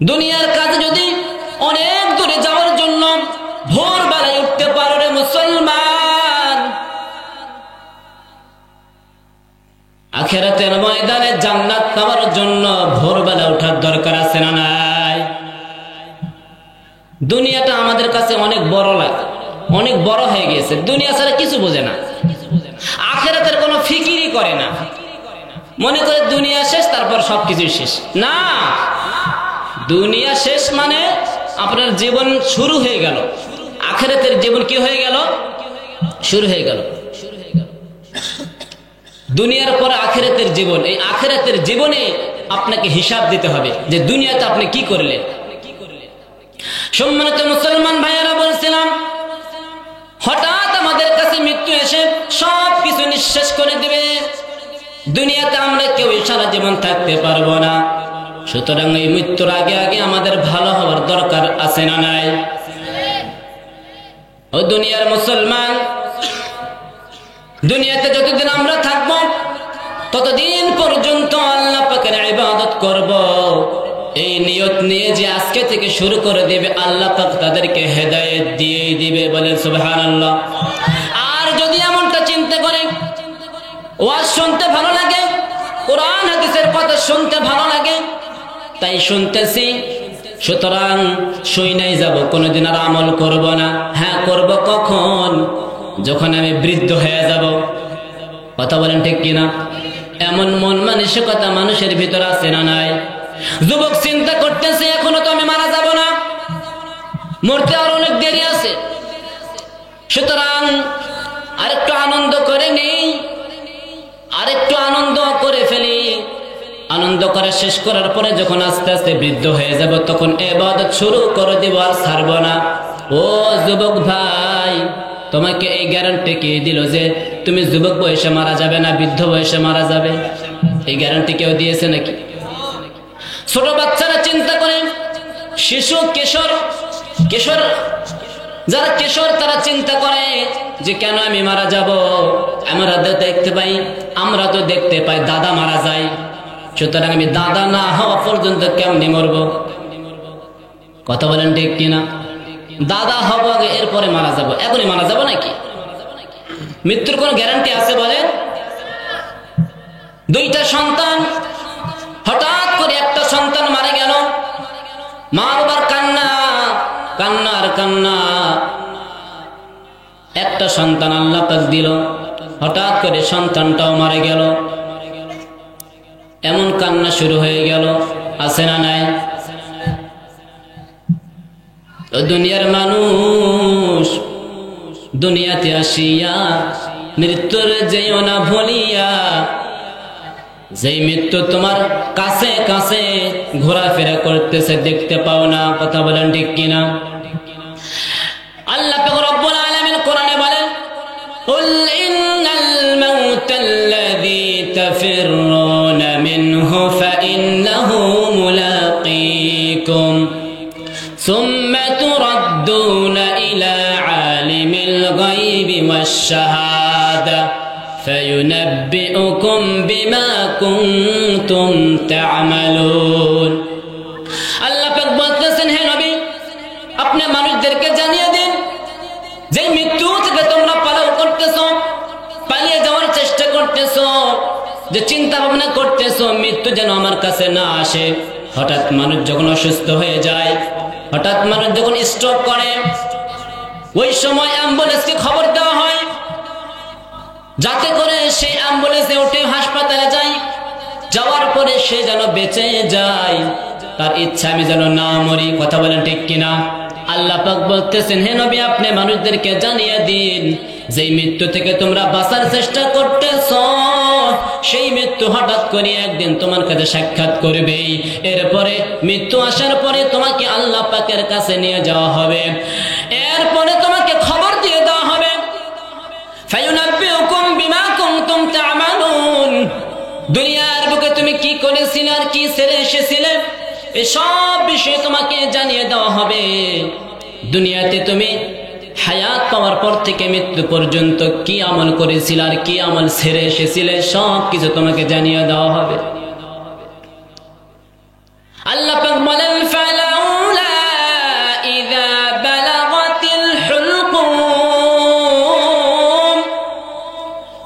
[SPEAKER 1] দুনিয়ার কাজে যদি অনেক দূরে যাওয়ার জন্য ভোরবেলায় উঠতে পারো রে মুসলমান, আখিরাতের ময়দানে জান্নাত পাওয়ার জন্য ভোরবেলা ওঠার দরকার আছে না নাই? দুনিয়াটা আমাদের কাছে অনেক বড় লাগে, অনেক বড় হয়ে গেছে। দুনিয়া ছাড়া কিছু বোঝে না, আখিরাতের কোনো ফিকিরই করে না। মনে করে দুনিয়া শেষ, তারপর সবকিছু শেষ। না, দুনিয়া শেষ মানে আপনার জীবন শুরু হয়ে গেল, আখিরাতের জীবন কি হয়ে গেল? শুরু হয়ে গেল। দুনিয়ার পরে আখিরাতের জীবন। এই আখিরাতের জীবনে আপনাকে হিসাব দিতে হবে যে দুনিয়াতে আপনি কি করলেন। সম্মানিত মুসলমান ভাইয়েরা, বলছিলাম হঠাৎ আমাদের কাছে মৃত্যু এসে সব কিছু নিঃশেষ করে দিবে। দুনিয়াতে আমরা কেউ সারা জীবন থাকতে পারবো না। সুতরাং এই মৃত্যুর আগে আগে আমাদের ভালো হওয়ার দরকার আছে না নাই? ও দুনিয়ার মুসলমান, দুনিয়াতে যতদিন আমরা থাকবো ততদিন পর্যন্ত আল্লাহ পাকের ইবাদত করব। এই নিয়ত নিয়ে যে আজকে থেকে শুরু করে দেবে, আল্লাহ পাক তাদেরকে হেদায়েত দিয়ে দিবে। বলেন সুবহানাল্লাহ। আর যদি এমনটা চিন্তা করে ওয়াজ শুনতে ভালো লাগে, কোরআন হাদিসের কথা শুনতে ভালো লাগে, তাই শুনতেছি, সুতরাং শুনেই যাব, কোনোদিন আর আমল করব না। হ্যাঁ, করব কখন? যখন আমি বৃদ্ধ হয়ে যাব। কথা বলেন ঠিক কিনা? এমন মন মানসিকতা মানুষের ভিতর আছে না নাই? যুবক চিন্তা করতেছে, এখনো তো আমি মারা যাব না, মরতে আর অনেক দেরি আছে, সুতরাং আরেকটু আনন্দ করে নেই, আরেকটু আনন্দ করে ফেলি। আনন্দ করে শেষ করার পরে যখন আস্তে আস্তে বৃদ্ধ হয়ে যাব, তখন ইবাদত শুরু করে দিব, আর ছাড়ব না। ও যুবক ভাই, তোমাকে এই গ্যারান্টি কে দিল যে তুমি যুবক বয়সে মারা যাবে না, বৃদ্ধ বয়সে মারা যাবে? এই গ্যারান্টি কেউ দিয়েছে নাকি? ছোট বাচ্চারা চিন্তা করে, শিশু, কিশোর যারা কিশোর, তারা চিন্তা করে যে কেন আমি মারা যাব? আমরা তো দেখতে পাই দাদা মারা যায়, সুতরাং আমি দাদা না হওয়া পর্যন্ত কেমনি মরব? কথা বলেন ঠিক কিনা? দাদা হব আগে, এরপরে মারা যাব। এখনই মারা যাব নাকি? মৃত্যুর কোন গ্যারান্টি আছে বলেন? দুইটা সন্তান, হঠাৎ করে একটা সন্তান মারা গেল, মা বাবার কান্না, কান্নার কান্না। একটা সন্তান আল্লাহ পাক দিল, হঠাৎ করে সন্তানটাও মারা গেল। এমন কান্না শুরু হয়ে গেল, আছে না নাই? দুনিয়ার মানুষ, দুনিয়াতে আসিয়া মৃত্যুর যেও না ভুলিয়া, যেই মৃত্যু তোমার কাছে কাছে ঘোরাফেরা করতেছে, দেখতে পাও না। কথা বলেন ঠিক কিনা? আল্লাহ পাক রব্বুল আলামিন কোরআনে বলেন, কুল ইন্নাল মাউতাল্লাযী তাফিররুনা মিনহু ফাইন্নাহু মুলাকীকুম ثم تردون إلى عالم الغيب والشهادة فينبئكم بما كنتم تعملون আল্লাহ পাক বলতেছেন, হে নবী, আপনি মানুষদেরকে জানিয়ে দিন যে মৃত্যু থেকে তোমরা পালাও করতেছো, পালিয়ে যাওয়ার চেষ্টা করতেছো, যে চিন্তা ভাবনা করতেছো মৃত্যু যেন আমার কাছে না আসে। হঠাৎ মানুষ যখন অসুস্থ হয়ে যায়, হঠাৎ মানুষ যখন স্ট্রোক করে, ওই সময় অ্যাম্বুলেন্সকে খবর দেওয়া হয় যাতে করে সেই অ্যাম্বুলেন্সে উঠে হাসপাতালে যায়, যাওয়ার পরে সে যেন বেঁচে যায়, তার ইচ্ছা আমি যেন না মরি। কথা বলেন ঠিক কিনা? আল্লাহ পাক বলতেছেন, হে নবী, আপনি মানুষদেরকে জানিয়ে দিন যে মৃত্যু থেকে তোমরা বাঁচার চেষ্টা করতেছো, সেই মৃত্যু হঠাৎ করে একদিন তোমার কাছে সাক্ষাৎ করবে। এরপরে মৃত্যু আসার পরে তোমাকে আল্লাহ পাকের কাছে নিয়ে যাওয়া হবে, এরপরে তোমাকে খবর দিয়ে দেওয়া হবে, ফায়ুনাব্বিউকুম বিমা কুনতুম তা'মালুন। দুনিয়ার বুকে তুমি কি করেছিলে আর কি ছেড়ে এসেছিলে, এসব বিষয়ে তোমাকে জানিয়ে দেওয়া হবে। দুনিয়াতে তুমি হায়াত পাওয়ার পর থেকে মৃত্যু পর্যন্ত কি আমল করেছিলে আর কি আমল ছেড়ে এসেছিলে, সব কিছু তোমাকে জানিয়ে দেওয়া হবে। আল্লাহ পাক বলেন, ফালাউলা ইযা বালাগাতিল হুলকুম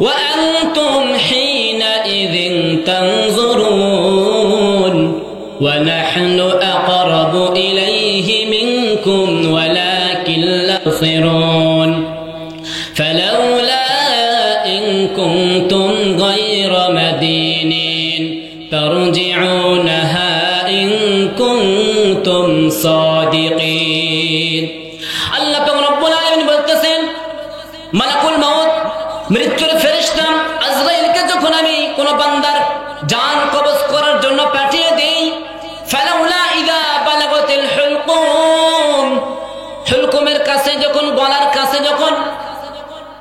[SPEAKER 1] ওয়া আনতুম হিনাইযিন তানজুরুন ওয়া নাহনু আকরাবু ইলাইহি মিনকুম ওয়ালাকিন লা তুবসিরুন ফালাউলা ইন কুনতুম গায়রা মাদিনিন তারজিউনাহা ইন কুনতুম সাদিকিন। আল্লাহ পাক রব্বুল আলামিন বলতেছেন, মালাকুল মাউত, মৃত্যুর ফেরেশতা আজরাইলকে যখন আমি কোন বান্দার জান কবজ করার জন্য পাঠিয়ে দেই, ফালাউলা ইযা বালাগাতিল হুলকুম, হুলকুমের কাছে যখন, গলার কাছে যখন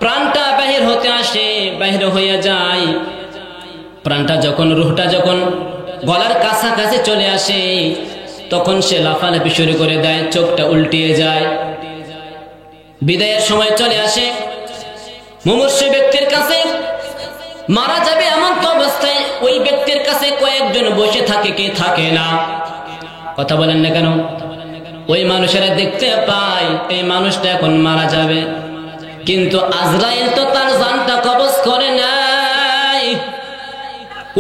[SPEAKER 1] প্রাণটা বাহির হতে আসে, বাহির হয়ে যায়, প্রাণটা যখন, রূহটা যখন গলার কাছাকাছি চলে আসে, তখন সে লাফালাফি শুরু করে দেয়, চোখটা উল্টিয়ে যায়, বিদায়ের সময় চলে আসে। মুমূর্ষু ব্যক্তির কাছে, মারা যাবে এমন তো অবস্থায় ওই ব্যক্তির কাছে কয়েকজন বসে থাকে, কে থাকে না? কথা বলেন না কেন? ওই মানুষেরা দেখতে পায় এই মানুষটা এখন মারা যাবে, কিন্তু আজরাইল তো তার জানটা কবজ করে নাই।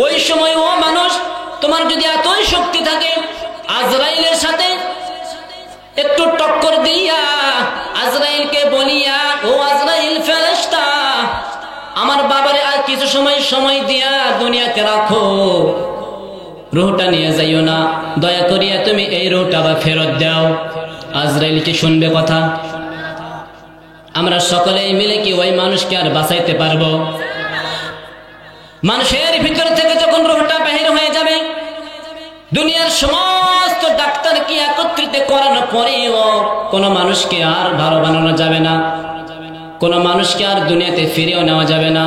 [SPEAKER 1] ওই সময় ও মানুষ, তোমার যদি এতই শক্তি থাকে, আজরাইলের সাথে একটু টক্কর দিয়া আজরাইলকে বলিয়া, ও আজরাইল ফেরেশতা, আমার বাবারে আর কিছু সময় দিয়া দুনিয়াতে রাখো, রূহটা নিয়ে যাইও না, দয়া করিয়া তুমি এই রূহটা আবার ফেরত দাও। আজরাইল কি শুনবে কথা? আমরা সকলেই মিলে কি ওই মানুষকে আর বাঁচাইতে পারবো? মানুষের ভিতর থেকে যখন রূহটা বাহির হয়ে যাবে, দুনিয়ার সমস্ত ডাক্তার কি একত্রিত করানোর পরেও কোন মানুষকে আর ভালো বানানো যাবে না, কোন মানুষকে আর দুনিয়াতে ফিরেও নেওয়া যাবে না,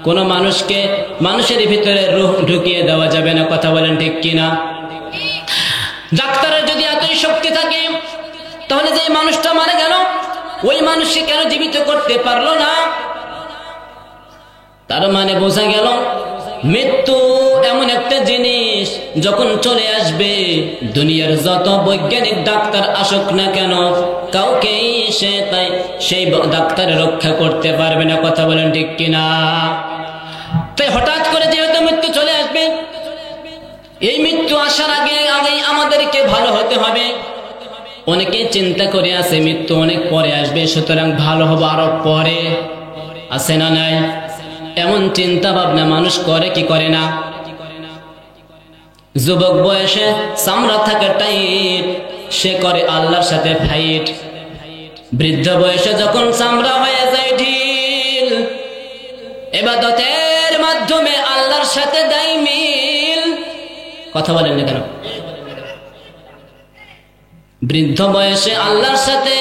[SPEAKER 1] কোন মানুষকে মানুষের ভিতরে রূহ ঢুকিয়ে দেওয়া যাবে না। কথা বলেন ঠিক কিনা? ডাক্তারের যদি এতই শক্তি থাকে, তাহলে যে মানুষটা মারা গেল ওই মানুষকে কেন জীবিত করতে পারলো না? তার মানে বোঝা গেল মৃত্যু এমন একটা জিনিস, যখন চলে আসবে দুনিয়ার যত বৈজ্ঞানিক ডাক্তার আসুক না কেন, কাউকেই সেই ডাক্তারে রক্ষা করতে পারবে না। কথা বলেন ঠিক কিনা? তাই হঠাৎ করে যেহেতু মৃত্যু চলে আসবে, এই মৃত্যু আসার আগেই আমাদেরকে ভালো হতে হবে। অনেকে চিন্তা করে আছে মৃত্যু অনেক পরে আসবে, সুতরাং ভালো হবে আরো পরে। আছে না নাই? এমন চিন্তা ভাবনা মানুষ করে কি করে না? যুবক বয়সে চামড়া থাকা টাইট, সে করে আল্লাহর সাথে ফাইট। বৃদ্ধ বয়সে যখন চামড়া হয়ে যায় ঢিল, ইবাদতের মাধ্যমে আল্লাহর সাথে দেয় মিল। কথা বলেন না কেন? বৃদ্ধ বয়সে আল্লাহর সাথে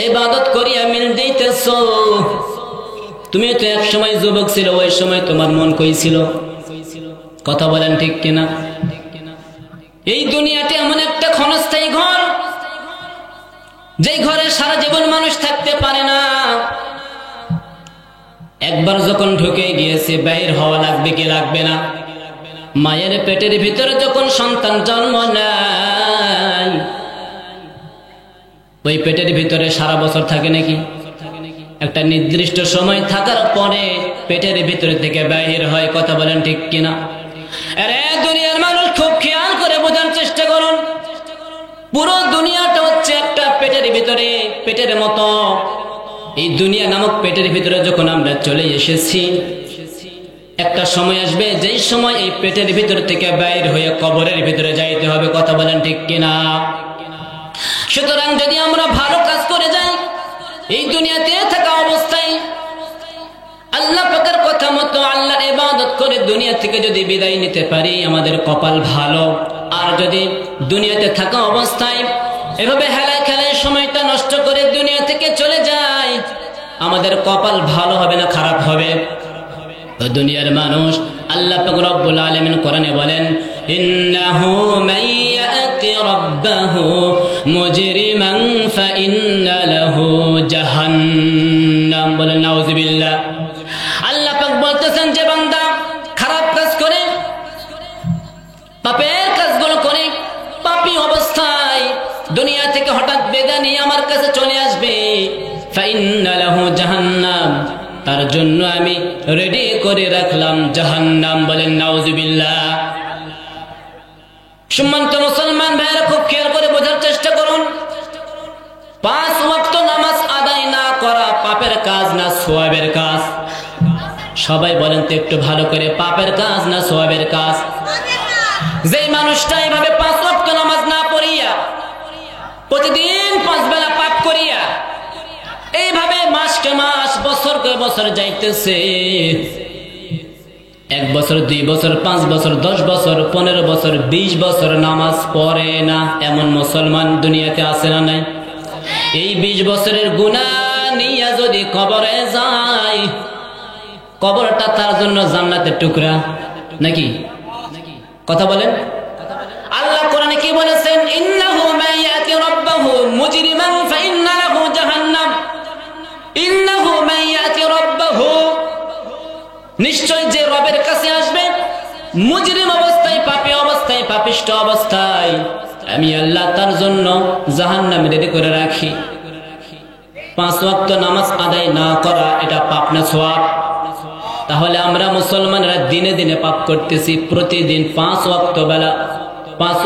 [SPEAKER 1] ইবাদত করিয়া মিল দিতেছো। তুমি তো এক সময় যুবক ছিল, ওই সময় তোমার মন কই ছিল? কথা বলেন ঠিক কিনা? এই দুনিয়াতে এমন একটা একটা ক্ষণস্থায়ী ঘর, যেই ঘরে সারা জীবন মানুষ থাকতে পারে না। একবার যখন ঢুকে গিয়েছে বাইর হওয়া লাগবে কি লাগবে না? মায়ের পেটের ভিতরে যখন সন্তান জন্ম নেয়, ওই পেটের ভিতরে সারা বছর থাকে নাকি? একটা নির্দিষ্ট সময় থাকার পরে পেটের ভিতরে থেকে বাহির হয়। কথা বলেন ঠিক কিনা? আরে দুনিয়ার মানুষ খুব খেয়াল করে বোঝার চেষ্টা করুন, পুরো দুনিয়াটা হচ্ছে একটা পেটের ভিতরে, পেটের মতো। এই দুনিয়া নামক পেটের ভিতরে যখন আমরা চলে এসেছি, একটা সময় আসবে যেই সময় এই পেটের ভিতর থেকে বাইর হয়ে কবরের ভিতরে যাইতে হবে। কথা বলেন ঠিক কিনা? সুতরাং যদি আমরা ভালো কাজ করে যাই, এই দুনিয়াতে থাকা অবস্থায় আল্লাহ পাকের কথা মতো আল্লাহর ইবাদত করে দুনিয়া থেকে যদি বিদায় নিতে পারি, আমাদের কপাল ভালো। আর যদি দুনিয়াতে থাকা অবস্থায় এভাবে হেলায় খেলায় সময়টা নষ্ট করে দুনিয়া থেকে চলে যায়, আমাদের কপাল ভালো হবে না খারাপ হবে? দুনিয়ার মানুষ আল্লাহ পাক রব্বুল আলামিন কোরআনে বলেন, ইন্নাহু মাইয়াতি রাব্বাহু মুজরিমান ফাইন্না লাহু জাহান্নাম। বলেন নাউযুবিল্লাহ। আল্লাহ পাক বলতেছেন যে বান্দা খারাপ কাজ করে, পাপের কাজগুলো করে, পাপী অবস্থায় দুনিয়া থেকে হঠাৎ বিদায় নিয়ে আমার কাছে চলে আসবে, ফাইন্না লাহু জাহান্নাম, তার জন্য আমি রেডি করে রাখলাম জাহান্নাম। বলেন নাউযুবিল্লাহ। সম্মানিত মুসলমান ভাইরা খুব খেয়াল করে বোঝার চেষ্টা করুন, 5 ওয়াক্ত নামাজ আদায় না করা পাপের কাজ না সওয়াবের কাজ? সবাই বলেন তো একটু ভালো করে, পাপের কাজ না সওয়াবের কাজ? যেই মানুষটা এভাবে 5 ওয়াক্ত নামাজ না পড়িয়া প্রতিদিন 5 বেলা পাপ করিয়া এইভাবে মাসকে মাস বছরকে বছর যাইতেছে, 1 বছর 2 বছর 5 বছর 10 বছর 15 বছর 20 বছর নামাজ পড়ে না, এমন মুসলমান দুনিয়াতে আছে না নাই? এই 20 বছরের গুনাহ নিয়ে যদি কবরে যায়, কবরটা তার জন্য জান্নাতের টুকরা নাকি? কথা বলেন। আল্লাহ কোরআনে কি বলেছেন? ইন্নাহু মাইয়াতি রাব্বাহু মুজরিমান ফাইন্না লাহু জাহান্নাম। ইন্নাহু মাইয়াতি রাব্বাহু, নিশ্চয় যে রবের কাছে আসবে মুজরিম অবস্থায়, পাপী অবস্থায়, পাপিষ্ঠ অবস্থায়, আমি আল্লাহ তার জন্য জাহান্নাম রেডি করে রাখি। 5 ওয়াক্ত নামাজ আদায় না করা এটা পাপ না সওয়াব? তাহলে আমরা মুসলমানরা দিনে দিনে পাপ করতেছি। প্রতিদিন 5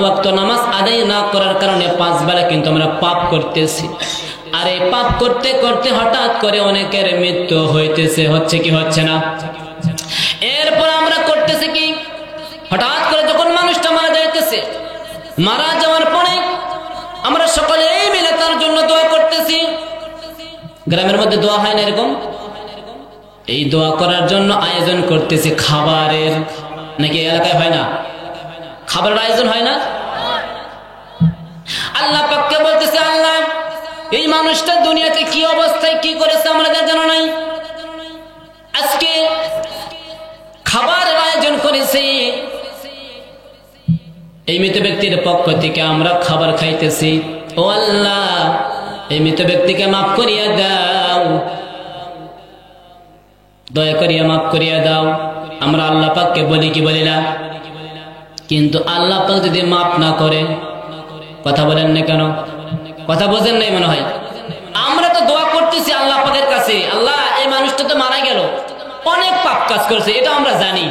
[SPEAKER 1] ওয়াক্ত নামাজ আদায় না করার কারণে 5 বেলা কিন্তু আমরা পাপ করতেছি। আর এই পাপ করতে করতে হঠাৎ করে অনেকের মৃত্যু হইতেছে, হচ্ছে কি হচ্ছে না? এরপর আমরা করতেছি কি, হঠাৎ করে যখন মানুষটা মারা যাইতেছে, মারা যাওয়ার পরে আমরা সকলেই মিলে তার জন্য দোয়া করতেছি। গ্রামের মধ্যে দোয়া হয় না এরকম? এই দোয়া করার জন্য আয়োজন করতেছি খাবারের, নাকি এলাকায় হয় না? খাবারের আয়োজন হয় না? আল্লাহ পাককে বলতেছে, আল্লাহ এই মানুষটা দুনিয়াতে কি অবস্থায় কি করেছে আমাদের জানা নাই, আজকে খাবারের আয়োজন করেছে, এই মৃত ব্যক্তির পক্ষ থেকে আমরা খাবার খাইতেছি। ও আল্লাহ, এই মৃত ব্যক্তিকে মাফ করিয়া দাও, দয়া করিয়া মাফ করিয়া দাও। আমরা আল্লাহ পাককে বলি কি বলি না? কিন্তু আল্লাহ পাক যদি মাফ না করে, কথা বলেন না কেন? কথা বোঝেন নাই মনে হয়। আমরা তো দোয়া করতেছি আল্লাহ পাকের কাছে, আল্লাহ এই মানুষটা তো মারা গেল, অনেক পাপ কাজ করেছে, এটা আমরা জানি,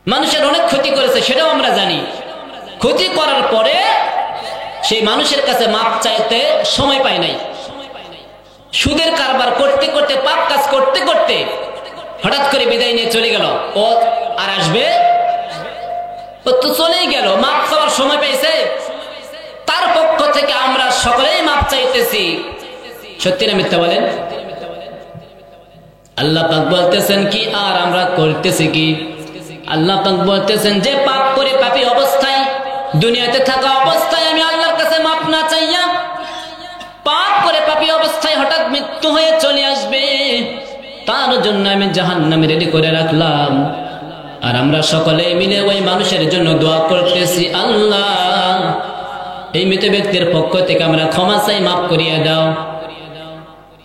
[SPEAKER 1] মানুষের অনেক ক্ষতি করেছে, সেটাও আমরা জানি। ক্ষতি করার পরে সেই মানুষের কাছে মাপ চাইতে সময় পায় নাই। সুদের কারবার করতে করতে, পাপ কাজ করতে করতে হঠাৎ করে বিদায় নিয়ে চলে গেল, ও আর আসবে? ও তো চলেই গেল, মাপ চাওয়ার সময় পেয়েছে। তার পক্ষ থেকে আমরা সকলেই মাপ চাইতেছি, সত্যি না মিথ্যা বলেন? আল্লাহ পাক বলতেছেন কি, আর আমরা করতেছি কি? আল্লাহ পাক বলতেছেন যে পাপ করে পাপী অবস্থায় দুনিয়াতে থাকা অবস্থায় আমি আল্লাহর কাছে মাপ না চাইয়া, পাপ করে পাপী অবস্থায় হঠাৎ মৃত্যু হয়ে চলে আসবে, তার জন্য আমি জাহান্নাম রেডি করে রাখলাম। আর আমরা সকলে মিলে ওই মানুষের জন্য দোয়া করতেছি, আল্লাহ এই মৃত ব্যক্তির পক্ষ থেকে আমরা ক্ষমা চাই, মাফ করিয়ে দাও।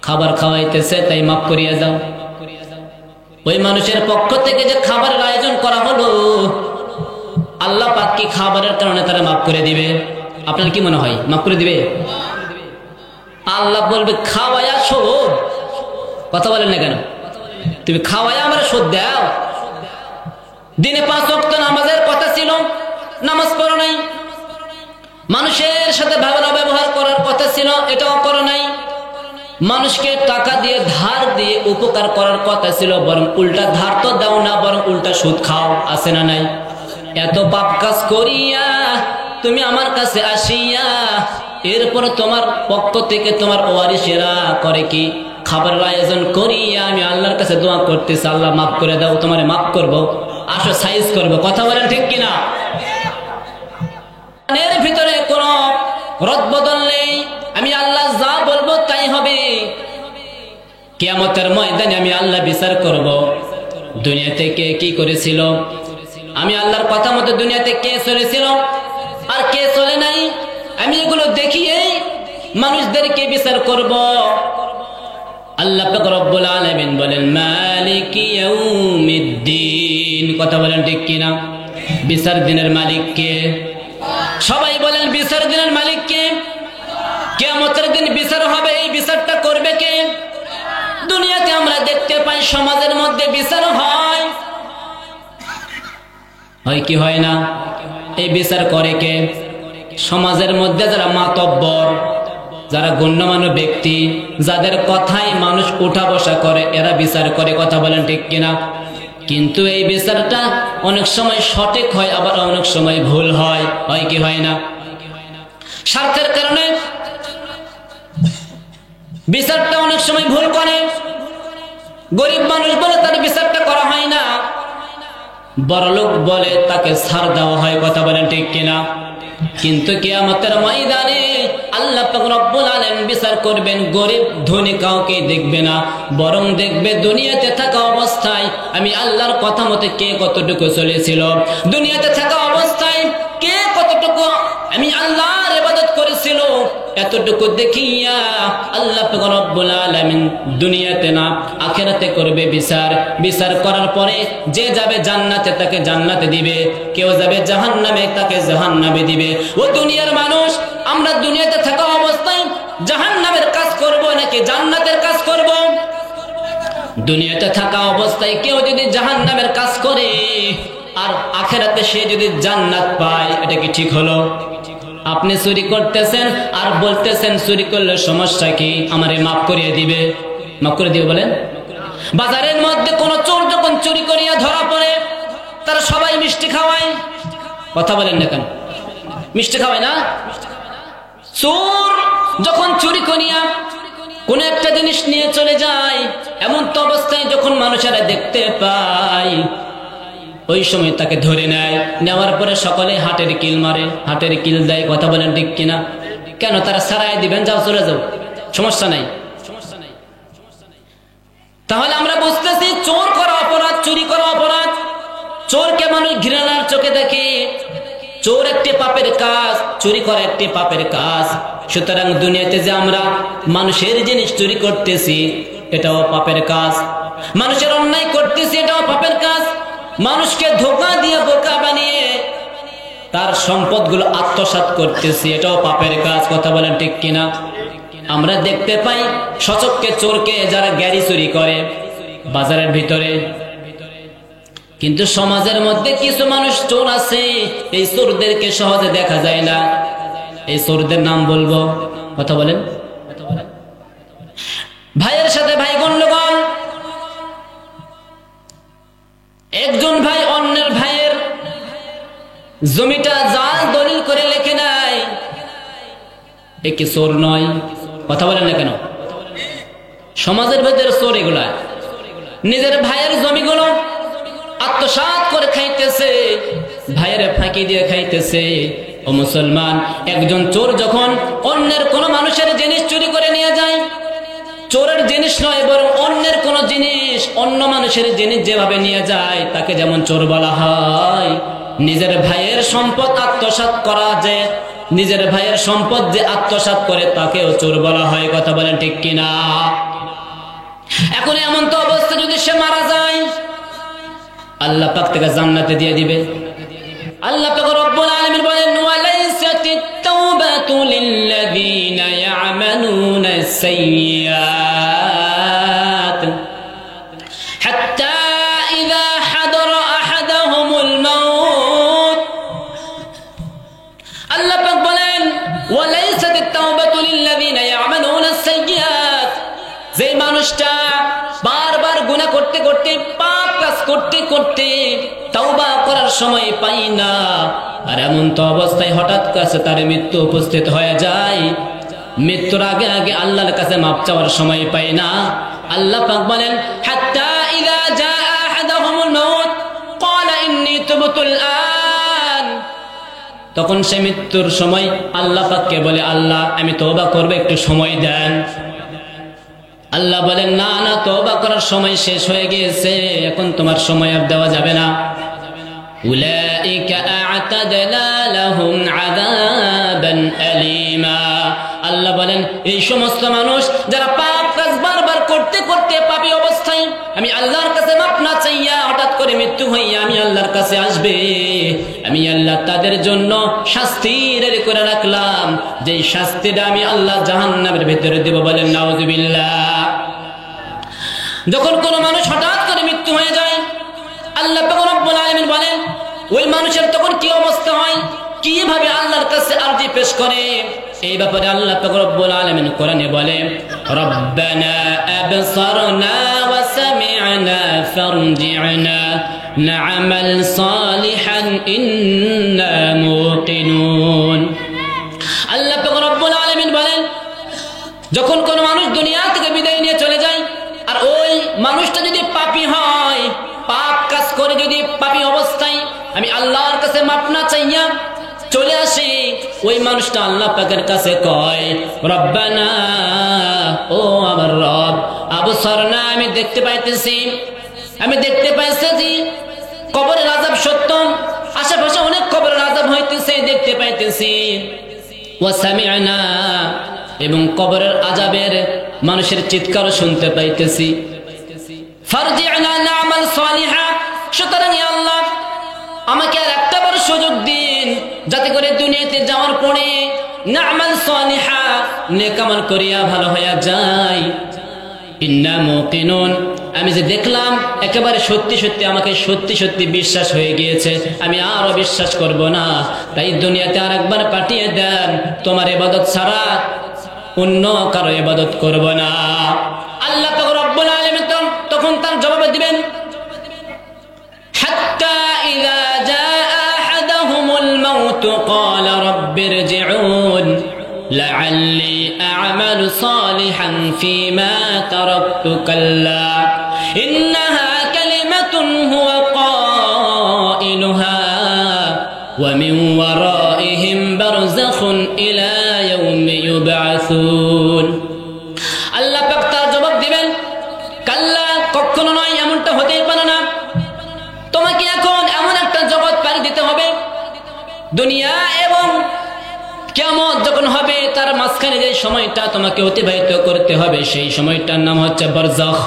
[SPEAKER 1] খাবার খাওয়াইতেছে তাই মাফ করিয়ে দাও। ওই মানুষের পক্ষ থেকে যে খাবারের আয়োজন করা হলো, আল্লাহ পাক কি খাবারের কারণে তারা মাফ করে দিবে? আপনার কি মনে হয় মাফ করে দিবে? আল্লাহ বলবে খাওয়ায়া শোধ। কথা বলেন না কেন? তুমি খাওয়ায়া আমরা শোধ দাও। দিনে 5 ওয়াক্ত নামাজের কথা ছিল, নামাজ পড়ো নাই। মানুষের সাথে ভালো ব্যবহার করার কথা ছিল, এটাও করো নাই। মানুষকে টাকা দিয়ে ধার দিয়ে উপকার করার কথা ছিল, বরং উল্টা ধার তো দাও না, বরং উল্টা সুদ খাও। আছে না নাই? এত পাপ কাজ করিয়া তুমি আমার কাছে আসিয়া এরপর তোমার পক্ষ থেকে তোমার ওয়ারিসেরা করে কি খাবারের আয়োজন করিয়া আমি আল্লাহর কাছে দোয়া করতেছি, আল্লাহ মাফ করে দাও, তোমারে মাফ করবো, আসো সাইজ করবো। কথা বলেন ঠিক কিনা? এর ভিতরে কোন রদবদল নেই। আমি আল্লাহ যা বলবো তাই হবে। কিয়ামতের ময়দানে আমি আল্লাহ বিচার করব দুনিয়াতে কে কি করেছিল। আমি আল্লাহর কথা মতো দুনিয়াতে কে চলেছিল আর কে চলে নাই, আমি এগুলো দেখিয়ে মানুষদেরকে বিচার করব। আল্লাহ পাক রব্বুল আলামিন বলেন মালিকি ইয়াউমিদ্দিন। কথা বলেন ঠিক কিনা? বিচার দিনের মালিক কে? সবাই বলেন বিচার দিনের মালিক কে? কিয়ামতের দিন বিচার হবে, এই বিচারটা করবে কে? দুনিয়াতে আমরা দেখতে পাই সমাজের মধ্যে বিচার হয় কি হয় না? এই বিচার করে কে? সমাজের মধ্যে যারা মাতব্বর, যারা গণ্যমান্য ব্যক্তি, যাদের কথাই মানুষ উঠা বসা করে, এরা বিচার করে। কথা বলেন ঠিক কিনা? কিন্তু এই বিচারটা অনেক সময় সঠিক হয়, আবার অনেক সময় ভুল হয় কি হয় না? স্বার্থের কারণে বিচারটা অনেক সময় ভুল করে। গরিব মানুষ বলে তার বিচারটা করা হয় না, বড়লোক বলে তাকে ছাড় দেওয়া হয়। কথা বলেন ঠিক কিনা? কিন্তু কিয়ামতের ময়দানে আল্লাহ পাক রব্বুল আলামিন বিচার করবেন, গরিব ধনী কাউকে দেখবে না, বরং দেখবে দুনিয়াতে থাকা অবস্থায় আমি আল্লাহর কথা মতে কে কতটুকু চলেছিল, দুনিয়াতে থাকা অবস্থায় কে কতটুকু আমি আল্লাহর ইবাদত করেছিল, এতটুকু দেখিয়া আল্লাহ পাক রব্বুল আলামিন দুনিয়াতে না আখিরাতে করবে বিচার। বিচার করার পরে যে যাবে জান্নাতে তাকে জান্নাতে দিবে, কেউ যাবে জাহান্নামে তাকে জাহান্নামে দিবে। ও দুনিয়ার মানুষ, আমরা দুনিয়াতে থাকা অবস্থায় জাহান্নামের কাজ করব নাকি জান্নাতের কাজ করব? দুনিয়াতে থাকা অবস্থায় কেউ যদি জাহান্নামের কাজ করে আর আখিরাতে সে যদি জান্নাত পায়, এটা কি ঠিক হলো? আপনি চুরি করতেছেন আর বলতেছেন চুরি করলে সমস্যা কি, আমারে মাফ করিয়ে দিবে। মাফ করে দিবে বলেন? বাজারের মধ্যে কোন চোর যখন চুরি করিয়া ধরা পড়ে, তারা সবাই মিষ্টি খাওয়ায়। কথা বলেন না কেন? মিষ্টি খাওয়ায় না? চোর যখন চুরি করিয়া কোন একটা জিনিস নিয়ে চলে যায়, এমন তো অবস্থায় যখন মানুষেরা দেখতে পায়, ওই সময় তাকে ধরে নেয়। নেওয়ার পরে সকলে হাটের কিল মারে, হাটের কিল দেয়। কথা বলেন ঠিক কিনা? কেন? তারা সারাই দিবেন, যাও চলে যাও, সমস্যা নাই। তাহলে আমরা বুঝতেছি চোর করা অপরাধ, চুরি করা অপরাধ। চোরকে মানুষ ঘৃণার চোখে দেখে। চোর একটি পাপের কাজ, চুরি করা একটি পাপের কাজ। সুতরাং দুনিয়াতে যে আমরা মানুষের জিনিস চুরি করতেছি, এটাও পাপের কাজ। মানুষের অন্যায় করতেছি, এটাও পাপের কাজ। মানুষকে ধোঁকা দিয়ে বোকা বানিয়ে তার সম্পদগুলো আত্মসাৎ করতেছি, এটাও পাপের কাজ। কথা বলেন ঠিক কিনা? আমরা দেখতে পাই সচক্ষে চোরকে যারা গাড়ি চুরি করে বাজারের ভিতরে, কিন্তু সমাজের মধ্যে কিছু মানুষ চোর আছে, এই চোরদেরকে সহজে দেখা যায় না। এই চোরদের নাম বলবো। কথা বলেন? ভাইয়ের সাথে ভাই গন্ডগোল, একজন ভাই অন্যের ভাইয়ের জমিটা জাল দলিল করে লেখে নাই, এ কি চোর নয়? কথা বলেন না কেন? সমাজের ভেতরে চোর এগুলা। নিজের ভাইয়ের জমিগুলো আত্মসাৎ করে খাইতেছে, ভাইয়ের ফাঁকি দিয়ে খাইতেছে। ও মুসলমান, একজন চোর যখন অন্যের কোন মানুষের জিনিস চুরি করে নিয়ে যায়, চোরের জিনিস নয়, বরং অন্যের কোন জিনিস, অন্য মানুষের জিনিস যেভাবে নিয়ে যায় তাকে যেমন চোর বলা হয়, নিজের ভাইয়ের সম্পদ আত্মসাৎ করা, যে নিজের ভাইয়ের সম্পদ যে আত্মসাৎ করে তাকেও চোর বলা হয়। কথা বলেন ঠিক কিনা? এখন এমন তো অবস্থা, যদি সে মারা যায় আল্লাহ পাক তাকে জান্নাতে দিয়ে দিবে। আল্লাহ পাক রব্বুল আলামিন বলেন, ওয়ালাইসাতিত তাওবাতু লিল্লাযীনা ইয়ামালুনা সাইয়্যাত হাত্তা ইযা হাদারা আহাদাহুমুল মাউত। আল্লাহ পাক বলেন, ওয়ালাইসাতিত তাওবাতু লিল্লাযীনা ইয়ামালুনা সাইয়্যাত, যে মানুষটা বারবার গুনাহ করতে করতে, পাপ কাজ করতে করতে তওবা করার সময় পাই না, আর এমন তো অবস্থায় হঠাৎ কাছে তার মৃত্যু উপস্থিত হয়ে যায়, মৃত্যুর আগে আগে আল্লাহর কাছে মাপ চাওয়ার সময় পাই না। আল্লাহ পাক বলেন, হাত্তা ইযা জাআ আহাদাহুমুল মাউত ক্বালা ইন্নী তুবতুল আন, তখন সে মৃত্যুর সময় আল্লাহ পাককে বলে, আল্লাহ আমি তওবা করব, একটু সময় দেন। আল্লাহ বলেন, না না, তওবা করার সময় শেষ হয়ে গিয়েছে, এখন তোমার সময় আর দেওয়া যাবে না। উলাইকা আ'তাদনা লাহুম আযাবান আলীমা, আল্লাহ বলেন এই সমস্ত মানুষ যারা পাপ কাজ বারবার করতে করতে পাপী অবস্থায় আমি আল্লাহর কাছে মাপ না চাইয়া হঠাৎ করে মৃত্যু হইয়া আমি আল্লাহর কাছে আসবে, আমি আল্লাহ তাদের জন্য শাস্তি রেডি করে রাখলাম, যে শাস্তিটা আমি আল্লাহ জাহান্নামের ভিতরে দেব। বলেন নাউযুবিল্লাহ। যখন কোন মানুষ হঠাৎ করে মৃত্যু হয়ে যায়, আল্লাহ পাক রব্বুল আলামিন বলেন ওই মানুষের তখন কি অবস্থা হয়, কিভাবে আল্লাহর কাছে আরজি পেশ করে, এই ব্যাপারে আল্লাহ পাক রব্বুল আলামিন কোরআনে বলে, রব্বানা আবসারনা ওয়া সামি'না ফারজি'না না'মাল সালিহান ইন্না মুকিনুন। আল্লাহ পাক রব্বুল আলামিন বলেন, যখন কোন মানুষ দুনিয়া থেকে বিদায় নিয়ে চলে যায়, আর ওই মানুষটা যদি পাপী হয়, পাপ কাজ করে যদি পাপী অবস্থায় আমি আল্লাহর কাছে মাপ না চাইয়া চলে আসি, ওই মানুষটা আল্লাহ পাকের কাছে কয়, রব্বানা, ও আমার রব, আবসারনা, আমি দেখতে পাইতেছি, আমি দেখতে পাইতেছি কবরের আযাব সত্য, আশেপাশে অনেক কবরের আযাব হইতেছে দেখতে পাইতেছি, ওয়া সামি'না, এবং কবরের আযাবের মানুষের চিৎকারও শুনতে পাইতেছি, ফারজি'না না'মাল সালিহা, সুতরাং আল্লাহ আমাকে আর একটা বার সুযোগ দিন, যাতে করে দুনিয়াতে যাওয়ার পরে না'মাল সালিহা, নেক আমল করিয়া ভালো হয়ে যায়। ইন্না মুকিনুন, আমি যে দেখলাম একেবারে সত্যি সত্যি, আমাকে সত্যি সত্যি বিশ্বাস হয়ে গিয়েছে, আমি আরো বিশ্বাস করব না, তাই দুনিয়াতে আর একবার পাঠিয়ে দেন, তোমার ইবাদত ছাড়া অন্য কারো ইবাদত করব না। আল্লাহ পাক রব্বুল আলামিন তখন তার জবাব দিবেন, হাত্তা ইযা জাআ আহাদাহুমুল মাউত ক্বালা রাব্বিরজিউন লাআল্লি আ'মালু সালিহান ফীমা তারাকতু কাল্লা ইন্নাহা কালিমাতুন হুয়া قائلها ومن ورائهم برزخ إلى يوم يبعثون। আল্লাহ পাক তার জবাব দিবেন, কাল্লা, কখনো নয়, এমনটা হতেই পারে না, তোমাকে এখন এমন একটা জগৎ পাড়ি দিতে হবে, দুনিয়া এবং কিয়ামত যখন হবে তার মাঝখানে যে সময়টা তোমাকে অতিবাহিত করতে হবে, সেই সময়টার নাম হচ্ছে বারজাখ,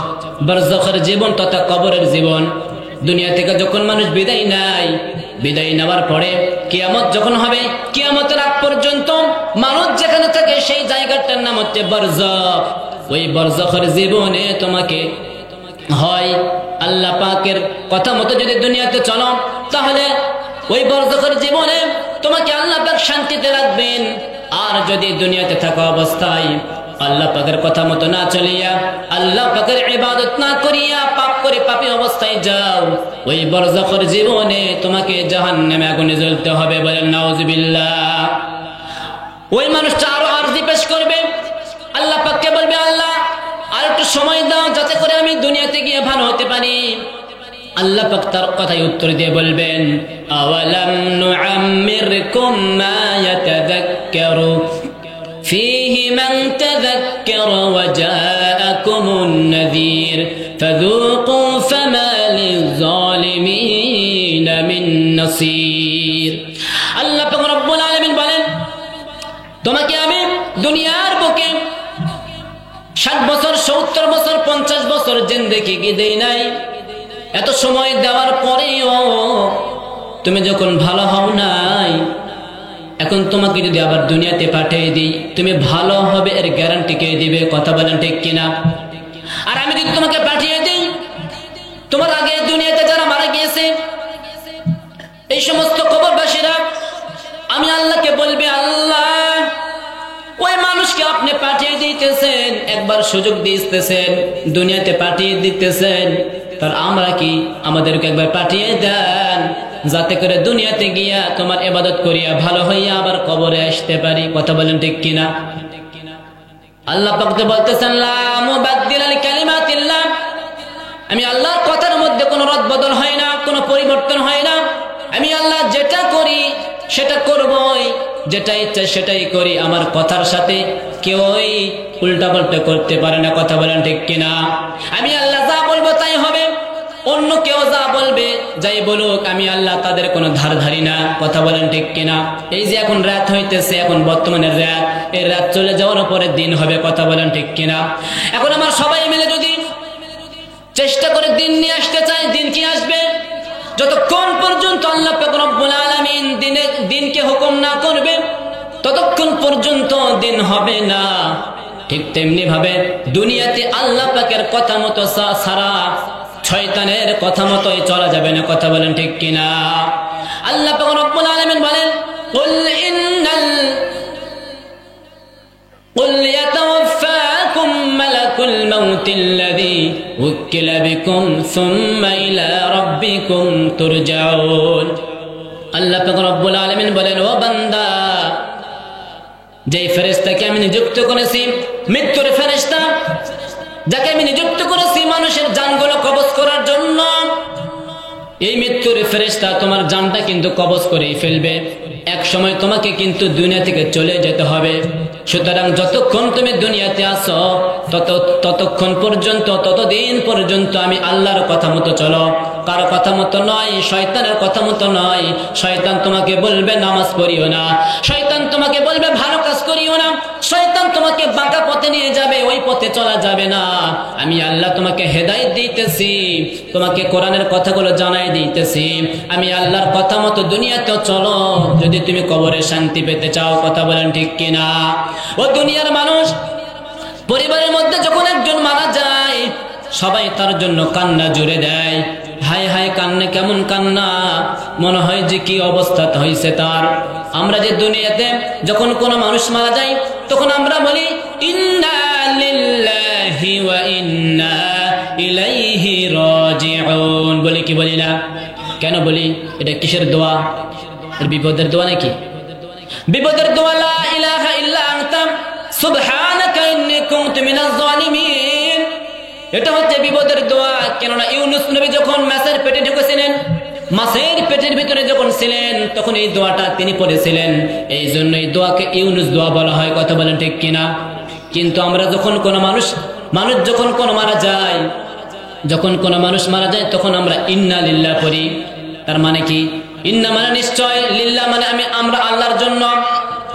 [SPEAKER 1] বারজাখের জীবন তথা কবরের জীবন। দুনিয়া থেকে যখন মানুষ বিদায় নেয়, বিদায় নেওয়ার পরে কিয়ামত যখন হবে, কিয়ামতের আগ পর্যন্ত মানুষ যেখানে থাকে সেই জায়গাটার নাম হচ্ছে বারজাখ। ওই বারজাখের জীবনে তোমাকে হয় আল্লাহ পাকের কথা মতো যদি দুনিয়াতে চলো, তাহলে ওই বারজাখের জীবনে তোমাকে আল্লাহ পাক শান্তিতে রাখবেন, আর যদি দুনিয়াতে থাকা অবস্থায় আল্লাহ পাকের কথা মতো না চলিয়া, আল্লাহ পাকের ইবাদত না করিয়া পাপ করে পাপী অবস্থায় যাও, ওই বারজাখের জীবনে তোমাকে জাহান্নামে আগুনে জ্বলতে হবে। বলেন নাউযুবিল্লাহ। ওই মানুষটা আরো আরজি পেশ করবে, আল্লাহ পাককে বলবে, আল্লাহ আর একটু সময় দাও, যাতে করে আমি দুনিয়াতে গিয়ে ভালো হতে পারি। আল্লাহ পাক তার কথায় উত্তর দিয়ে বলবেন, আওয়ালাম নুআম্মিরকুম মা ইয়াতাযাক্কারু ফীহি من تذكر وجاءكم النذير فذوقوا فما للظالمين من نصير আল্লাহ পাক রব্বুল আলামিন বলেন তোমাকে আমি দুনিয়ার বুকে 60 বছর 70 বছর 50 বছর জিন্দেগি দেই নাই এত সময় দেওয়ার পরেও তুমি যখন ভালো হও নাই এখন তোমাকে যদি আবার দুনিয়াতে পাঠিয়ে দিই তুমি ভালো হবে এর গ্যারান্টি কে দিবে কথা বলেন ঠিক কিনা আর আমি যদি তোমাকে পাঠিয়ে দিই তোমার আগে দুনিয়াতে যারা মারা গিয়েছে এই সমস্ত কবরবাসীরা আমি আল্লাহকে বলবে আল্লাহ ওই মানুষকে আপনি পাঠিয়ে দিতেছেন একবার সুযোগ দিতেছেন দুনিয়াতে পাঠিয়ে দিতেছেন তার আমরা কি আমাদেরকে একবার পাঠিয়ে দেন যাতে করে দুনিয়াতে গিয়া তোমার ইবাদত করিয়া ভালো হইয়া আবার কবরে আসতে পারি কথা বলেন ঠিক কিনা আল্লাহ পাক তো বলতেছেন লা মুবাদদিলা লিকালিমাতিল্লাহ আমি আল্লাহর কথার মধ্যে কোনো রদবদল হয় না কোনো পরিবর্তন হয় না আমি আল্লাহ যেটা করি সেটা করবই যেটা ইচ্ছা সেটাই করি আমার কথার সাথে কেউই উল্টাপাল্টা করতে পারে না কথা বলেন ঠিক কিনা আমি আল্লাহ যা বলবো তাই হবে অন্য কেউ যা বলবে যাই বলুক আমি আল্লাহ তাদের কোনো ধার ধারি না কথা বলেন ঠিক কিনা এই যে এখন রাত হইতেছে এখন বর্তমানে রাত এই রাত চলে যাওয়ার পরে দিন হবে কথা বলেন ঠিক কিনা এখন আমার সবাই মিলে যদি চেষ্টা করে দিন নিয়ে আসতে চাই দিন কি আসবে যতক্ষণ পর্যন্ত আল্লাহ পাক রব্বুল আলামিন দিনকে হুকুম না করবে ততক্ষণ পর্যন্ত দিন হবে না ঠিক তেমনি ভাবে দুনিয়াতে আল্লাহ পাকের কথা মতো সারা শয়তানের কথা মতোই চলা যাবে না কথা বলেন ঠিক কিনা আল্লাহ পাক রব্বুল আলামিন বলেন قل يتوفاكم ملك الموت الذي وكل بكم ثم إلى ربكم ترجعون আল্লাহ পাক রব্বুল আলামিন বলেন ও বান্দা যেই ফেরেশতাকে আমি নিযুক্ত করেছি মৃত্যুর ফেরেশতা যাকে আমি নিযুক্ত করেছি মানুষের জানগুলো কবজ করার জন্য এই মৃত্যুর ফেরেশতা তোমার জানটা কিন্তু কবজ করেই ফেলবে এক সময় তোমাকে কিন্তু দুনিয়া থেকে চলে যেতে হবে সুতরাং যতক্ষণ তুমি দুনিয়াতে আসো ততক্ষণ পর্যন্ত ততদিন পর্যন্ত আমি আল্লাহর কথা মতো চলো কারো কথা মতো নয় শয়তানের কথা মতো নয় শয়তান তোমাকে বলবে নামাজ পড়িও না শয়তান তোমাকে বলবে ভালো কাজ করিও না শয়তান তোমাকে বাঁকা পথে নিয়ে যাবে ওই পথে চলা যাবে না আমি আল্লাহ তোমাকে হেদায়েত দিতেছি তোমাকে কোরআনের কথাগুলো জানাই দিতেছি আমি আল্লাহর কথা মতো দুনিয়াতে চলো যদি তুমি কবরে শান্তি পেতে চাও কথা বলেন ঠিক কিনা ও দুনিয়ার মানুষ পরিবারের মধ্যে যখন একজন মারা যায় সবাই তার জন্য কান্না জুড়ে দেয় হায় হায় কান্না কেমন কান্না মনে হয় যে কি অবস্থা হয়েছে তার আমরা যে দুনিয়াতে যখন কোনো মানুষ মারা যায় তখন আমরা বলি ইন্না লিল্লাহি ওয়া ইন্না ইলাইহি রাজিউন বলি কি বলি না কেন বলি এটা কিসের দোয়া বিপদের দোয়া নাকি বিপদের দোয়া লা ইলাহা ইল্লা আনতা সুবহানাকা ইন্নী কুনতু মিনাজ জালিমিন এটা হচ্ছে বিপদের দোয়া কেননা ইউনূস নবী যখন মাছের পেটে ঢুকেছিলেন মাছের পেটের ভিতরে যখন ছিলেন তখন এই দোয়াটা তিনি পড়েছিলেন এই জন্য এই দোয়াকে ইউনূস দোয়া বলা হয় কথা বলেন ঠিক কিনা কিন্তু আমরা যখন কোনো মানুষ যখন কোনো মারা যায় তখন আমরা ইন্না লিল্লাহ পড়ি তার মানে কি ইন্না মানে নিশ্চয় লিল্লাহ মানে আমরা আল্লাহর জন্য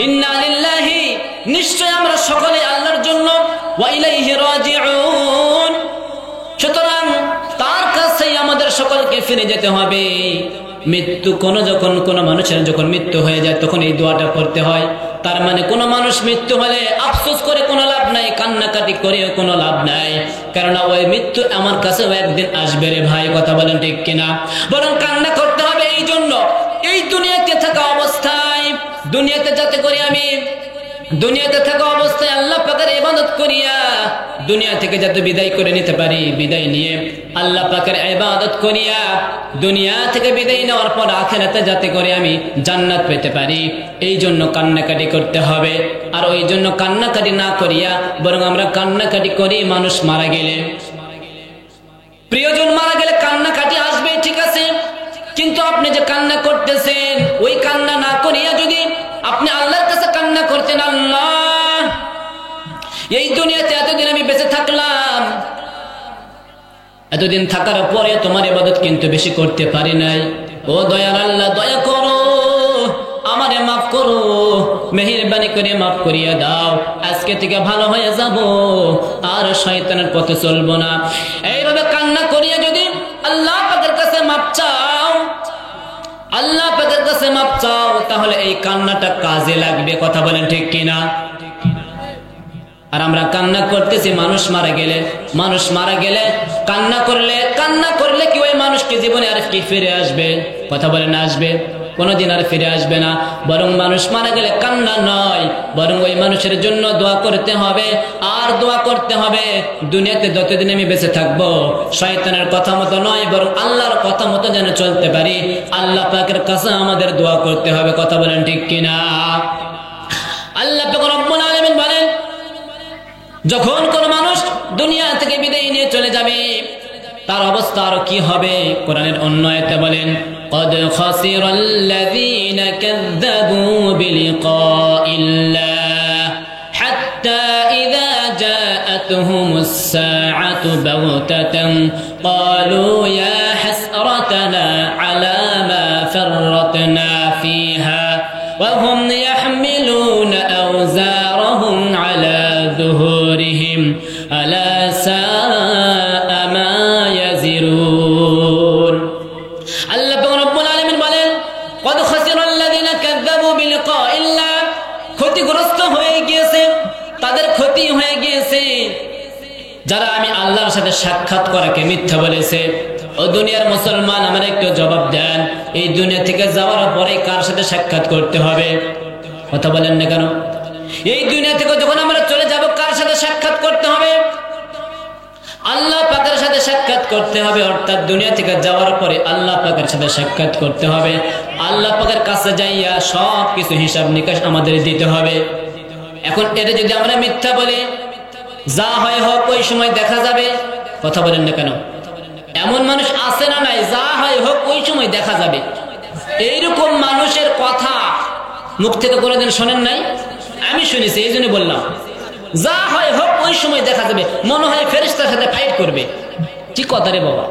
[SPEAKER 1] ইন্না লিল্লাহি নিশ্চয় আমরা সকলে আল্লাহর জন্য ওয়া ইলাইহি রাজিউন সুতরাং তার কাছেই আমাদের সকলকে ফিরে যেতে হবে মৃত্যু যখন কোনো মানুষের যখন মৃত্যু হয়ে যায় তখন এই দোয়াটা পড়তে হয় তার মানে কোনো মানুষ মৃত্যু হলে আফসোস করে কোনো লাভ নাই কান্নাকাটি করে কোনো লাভ নাই কেননা ওই মৃত্যু আমার কাছেও একদিন আসবে রে ভাই কথা বলেন ঠিক কিনা বরং কান্না করতে হবে এই জন্য এই দুনিয়াতে থাকা অবস্থায় দুনিয়াতে যাতে করে আমি দুনিয়াতে থাকা অবস্থায় আল্লাহ পাকের ইবাদত করিয়া দুনিয়া থেকে যাতে বিদায় করে নিতে পারি বিদায় নিয়ে আল্লাহ পাকের ইবাদত করিয়া দুনিয়া থেকে বিদায় নেওয়ার পর আখিরাতে যাতে করে আমি জান্নাত পেতে পারি এই জন্য কান্নাকাটি করতে হবে আর ওই জন্য কান্নাকাটি না করিয়া বরং আমরা কান্নাকাটি করি মানুষ মারা গেলে প্রিয়জন মারা গেলে কান্নাকাটি আসবে ঠিক আছে কিন্তু আপনি যে কান্না করতেছেন ওই কান্না না করিয়া যদি আপনি আল্লাহর কাছে কান্না করতেন আল্লাহ এই দুনিয়াতে এতদিন আমি বেঁচে থাকলাম, এতদিন থাকার পরে তোমার ইবাদত কিন্তু বেশি করতে পারি নাই। ও দয়ার আল্লাহ, দয়া করো, আমারে মাফ করো, মেহেরবানি করে মাফ করিয়া দাও। আজকে থেকে ভালো হয়ে যাব, আর শয়তানের পথে চলবো না। এইভাবে কান্না করিয়া যদি আল্লাহ পাকের কাছে মাফ চাও, আল্লাহ পাকের কাছে মাফ চাও, তাহলে এই কান্নাটা কাজে লাগবে। কথা বলেন ঠিক কিনা? আর আমরা কান্না করতেছি মানুষ মারা গেলে। মানুষ মারা গেলে কান্না করলে কি ওই মানুষকে জীবনে আর কি ফিরে আসবে? কথা বলেন, আসবে? কোনোদিন আর ফিরে আসবে না। বরং মানুষ মারা গেলে কান্না নয়, বরং ওই মানুষের জন্য দোয়া করতে হবে। আর দোয়া করতে হবে দুনিয়াতে যতদিন আমি বেঁচে থাকবো শয়তানের কথা মতো নয়, বরং আল্লাহর কথা মতো যেন চলতে পারি। আল্লাহ পাকের কাছে আমাদের দোয়া করতে হবে। কথা বলেন ঠিক কিনা? আল্লাহ পাক রব্বুল আলামিন বলেন, যখন কোন মানুষ দুনিয়া থেকে বিদায় নিয়ে চলে যাবে তার অবস্থা আর কি হবে? কোরআনের অন্য আয়াতে বলেন, قد خسر الذين كذبوا بلقاء الله حتى إذا جاءتهم الساعة بغتة قالوا يا حسرتنا على ما فرطنا فيها وهم يحملون أوزارهم على ظهورهم ألا ساء ما يزرون। আল্লাহ রাব্বুল আলামিন বলেন, قد خسر الذين كذبوا بلقاء الله, ক্ষতিগ্রস্ত হয়ে গিয়েছে, তাদের ক্ষতি হয়ে গিয়েছে যারা আমি আল্লাহর সাথে সাক্ষাৎ করাকে মিথ্যা বলেছে। ও দুনিয়ার মুসলমান, আমার একটু জবাব দেন, এই দুনিয়া থেকে যাওয়ার পরে কার সাথে সাক্ষাৎ করতে হবে? কথা বলেন না কেন? এই দুনিয়া থেকে যখন আমরা চলে যাব কার সাথে সাক্ষাৎ করতে হবে? আল্লাহ পাকের সাথে সাক্ষাৎ করতে হবে। অর্থাৎ দুনিয়া থেকে যাওয়ার পরে আল্লাহ পাকের সাথে সাক্ষাৎ করতে হবে। আল্লাহ পাকের কাছে যাইয়া সব কিছু হিসাব নিকাশ আমাদের দিতে হবে। এখন এটা যদি আমরা মিথ্যা বলি, যা হয় হোক ওই সময় দেখা যাবে। কথা বলেন না কেন? এমন মানুষ আছে না নাই? যা হয় হোক ওই সময় দেখা যাবে। এইরকম মানুষের কথা মুখ থেকে কোনোদিন শোনেন নাই? আমি শুনেছি, এই জন্য বললাম। যা হয় হোক ওই সময় দেখা যাবে, মনে হয় ফেরেশতার সাথে ফাইট করবে। কি কথা রে বাবা!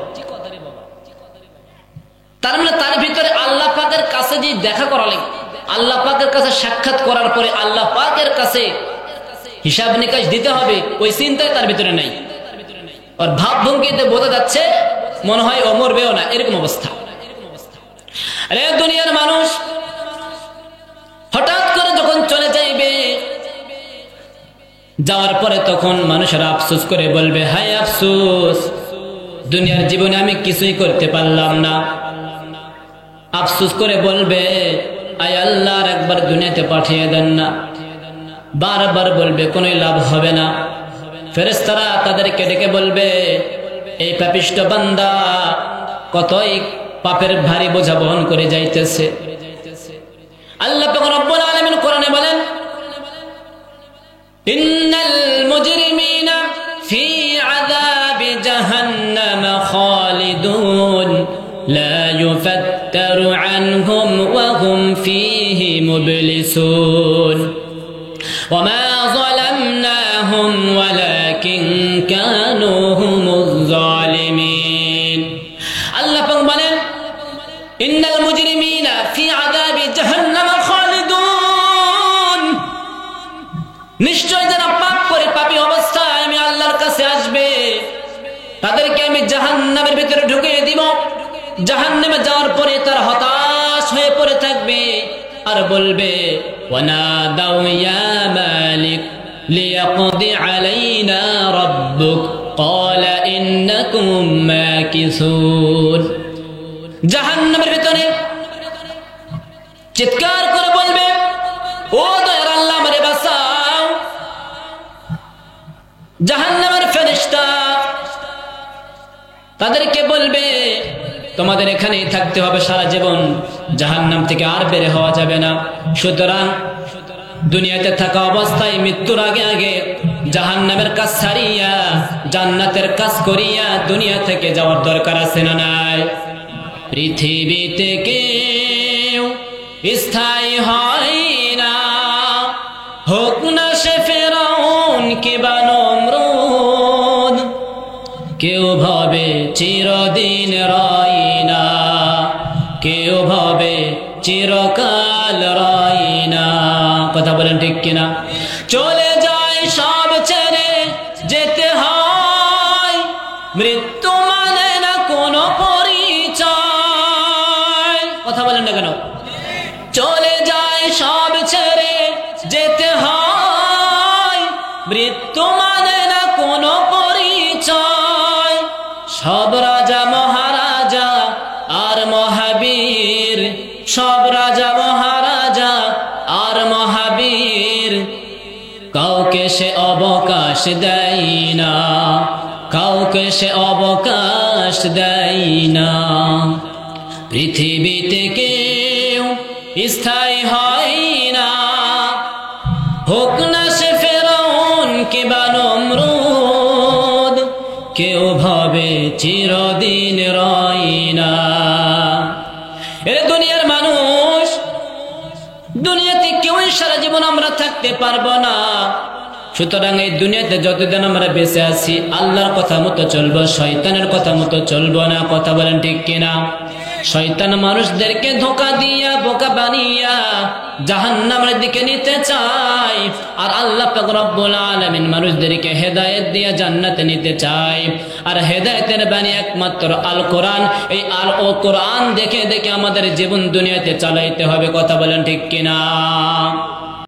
[SPEAKER 1] তার মানে তার ভিতরে আল্লাহ পাকের কাছে যে দেখা করা লাগে, আল্লাহ পাকের কাছে সাক্ষাৎ করার পরে আল্লাহ পাকের কাছে হিসাব নিকাশ দিতে হবে, ওই চিন্তায় তার ভিতরে নাই। আর ভাবভঙ্গিতে বোঝা যাচ্ছে মনে হয় ও মরবেও না, এরকম অবস্থা। আরে দুনিয়ার মানুষ হঠাৎ করে যখন চলে যাইবে, যাওয়ার পরে তখন মানুষেরা আফসোস করে বলবে, হায় আফসোস, দুনিয়ার জীবনে আমি কিছুই করতে পারলাম না। আফসোস করে বলবে, আয় আল্লাহ একবার দুনিয়াতে পাঠিয়ে দেন না। বারবার বলবে, কোনো লাভ হবে না। ফেরেশতারা তাদেরকে ডেকে বলবে, এই পাপিষ্ঠ বান্দা কতই পাপের ভারী বোঝা বহন করে যাইতেছে। আল্লাহ পাক রব্বুল আলামিন কোরআনে বলেন, ইন্নাল মুজরিমিনা ফি আযাবি জাহান্নাম খালিদুন লা ইউফাত্তারু আনহুম ওয়া হুম ফীহি মুবলিসুন ওয়া মা যালামনাহুম ওয়ালাকিন কানু হুমুজ জালিমিন। আল্লাহ পাক বলেন, ইন্নাল মুজরিমিনা ফি আযাবি জাহান্নাম খালিদুন, নিশ্চয় যারা পাপ করে পাপী অবস্থায় আমি আল্লাহর কাছে আসবে, তাদেরকে আমি জাহান্নামের ভিতরে ঢুকিয়ে দিব। জাহান্নামে যাওয়ার পরে তারা হতাশ হয়ে পড়ে থাকবে আর বলবে, ওয়ানাদাউ ইয়া মালিক লিয়াকদি আলাইনা রাব্বুক ক্বালা ইন্নাকুম মাকিসুন। জাহান্নামের ভিতরে চিৎকার করে বলবে, ও দয়ার আল্লাহ আমারে বাঁচাও। জাহান্নামের ফেরেশতা তাদেরকে বলবে, তোমাদের এখানেই থাকতে হবে সারা জীবন, জাহান্নাম থেকে আর বের হওয়া যাবে না। সুতরাং দুনিয়াতে থাকা অবস্থায় মৃত্যুর আগে আগে জাহান্নামের কাজ ছাড়িয়া জান্নাতের কাজ করিয়া দুনিয়া থেকে যাওয়ার দরকার আছে না নাই? পৃথিবীতে কেউ স্থায়ী হয় না, হোক না সে ফেরাউন কিবা নমরুদ কেউ ভাবে চিরদিন রাইনা কেউ ভাবে চিরকাল রাইনা কথা বলেন ঠিক কিনা চলে যায় সব ছেড়ে যেতে হয় মৃত্যু মানে না কোনো পরিচয় কথা বলেন না কেন চলে যায় সব ছেড়ে যেতে হয় মৃত্যু মানে না কোনো পরিচয় সব রাজা মহারাজা আর মহাবীর সব রাজা মহারাজা আর মহাবীর কাউকে সে অবকাশ দেয় না কাউকে সে অবকাশ দেয় না পৃথিবীতে কেউ স্থায়ী হয় না হোক না সে ফেরাউন কিবা নমরুদ কেউ ভাবে চিরদিন রাইনা এ দুনিয়ার মানুষ দুনিয়াতে কেউই সারা জীবন আমরা থাকতে পারবো না সুতরাং এই দুনিয়াতে যতদিন আমরা বেঁচে আছি আল্লাহর কথা মতো চলবো শয়তানের কথা মতো চলবো না কথা বলেন ঠিক কিনা শয়তান মানুষদেরকে ধোঁকা দিয়া বোকা বানিয়া জাহান্নামের দিকে নিতে চায় আর আল্লাহ পাক রব্বুল আলামিন মানুষদেরকে হেদায়েত দিয়া জান্নাতে নিতে চায় আর হেদায়েতের বাণী একমাত্র আল কোরআন এই আল ও কোরআন দেখে দেখে আমাদের জীবন দুনিয়াতে চালাইতে হবে কথা বলেন ঠিক কিনা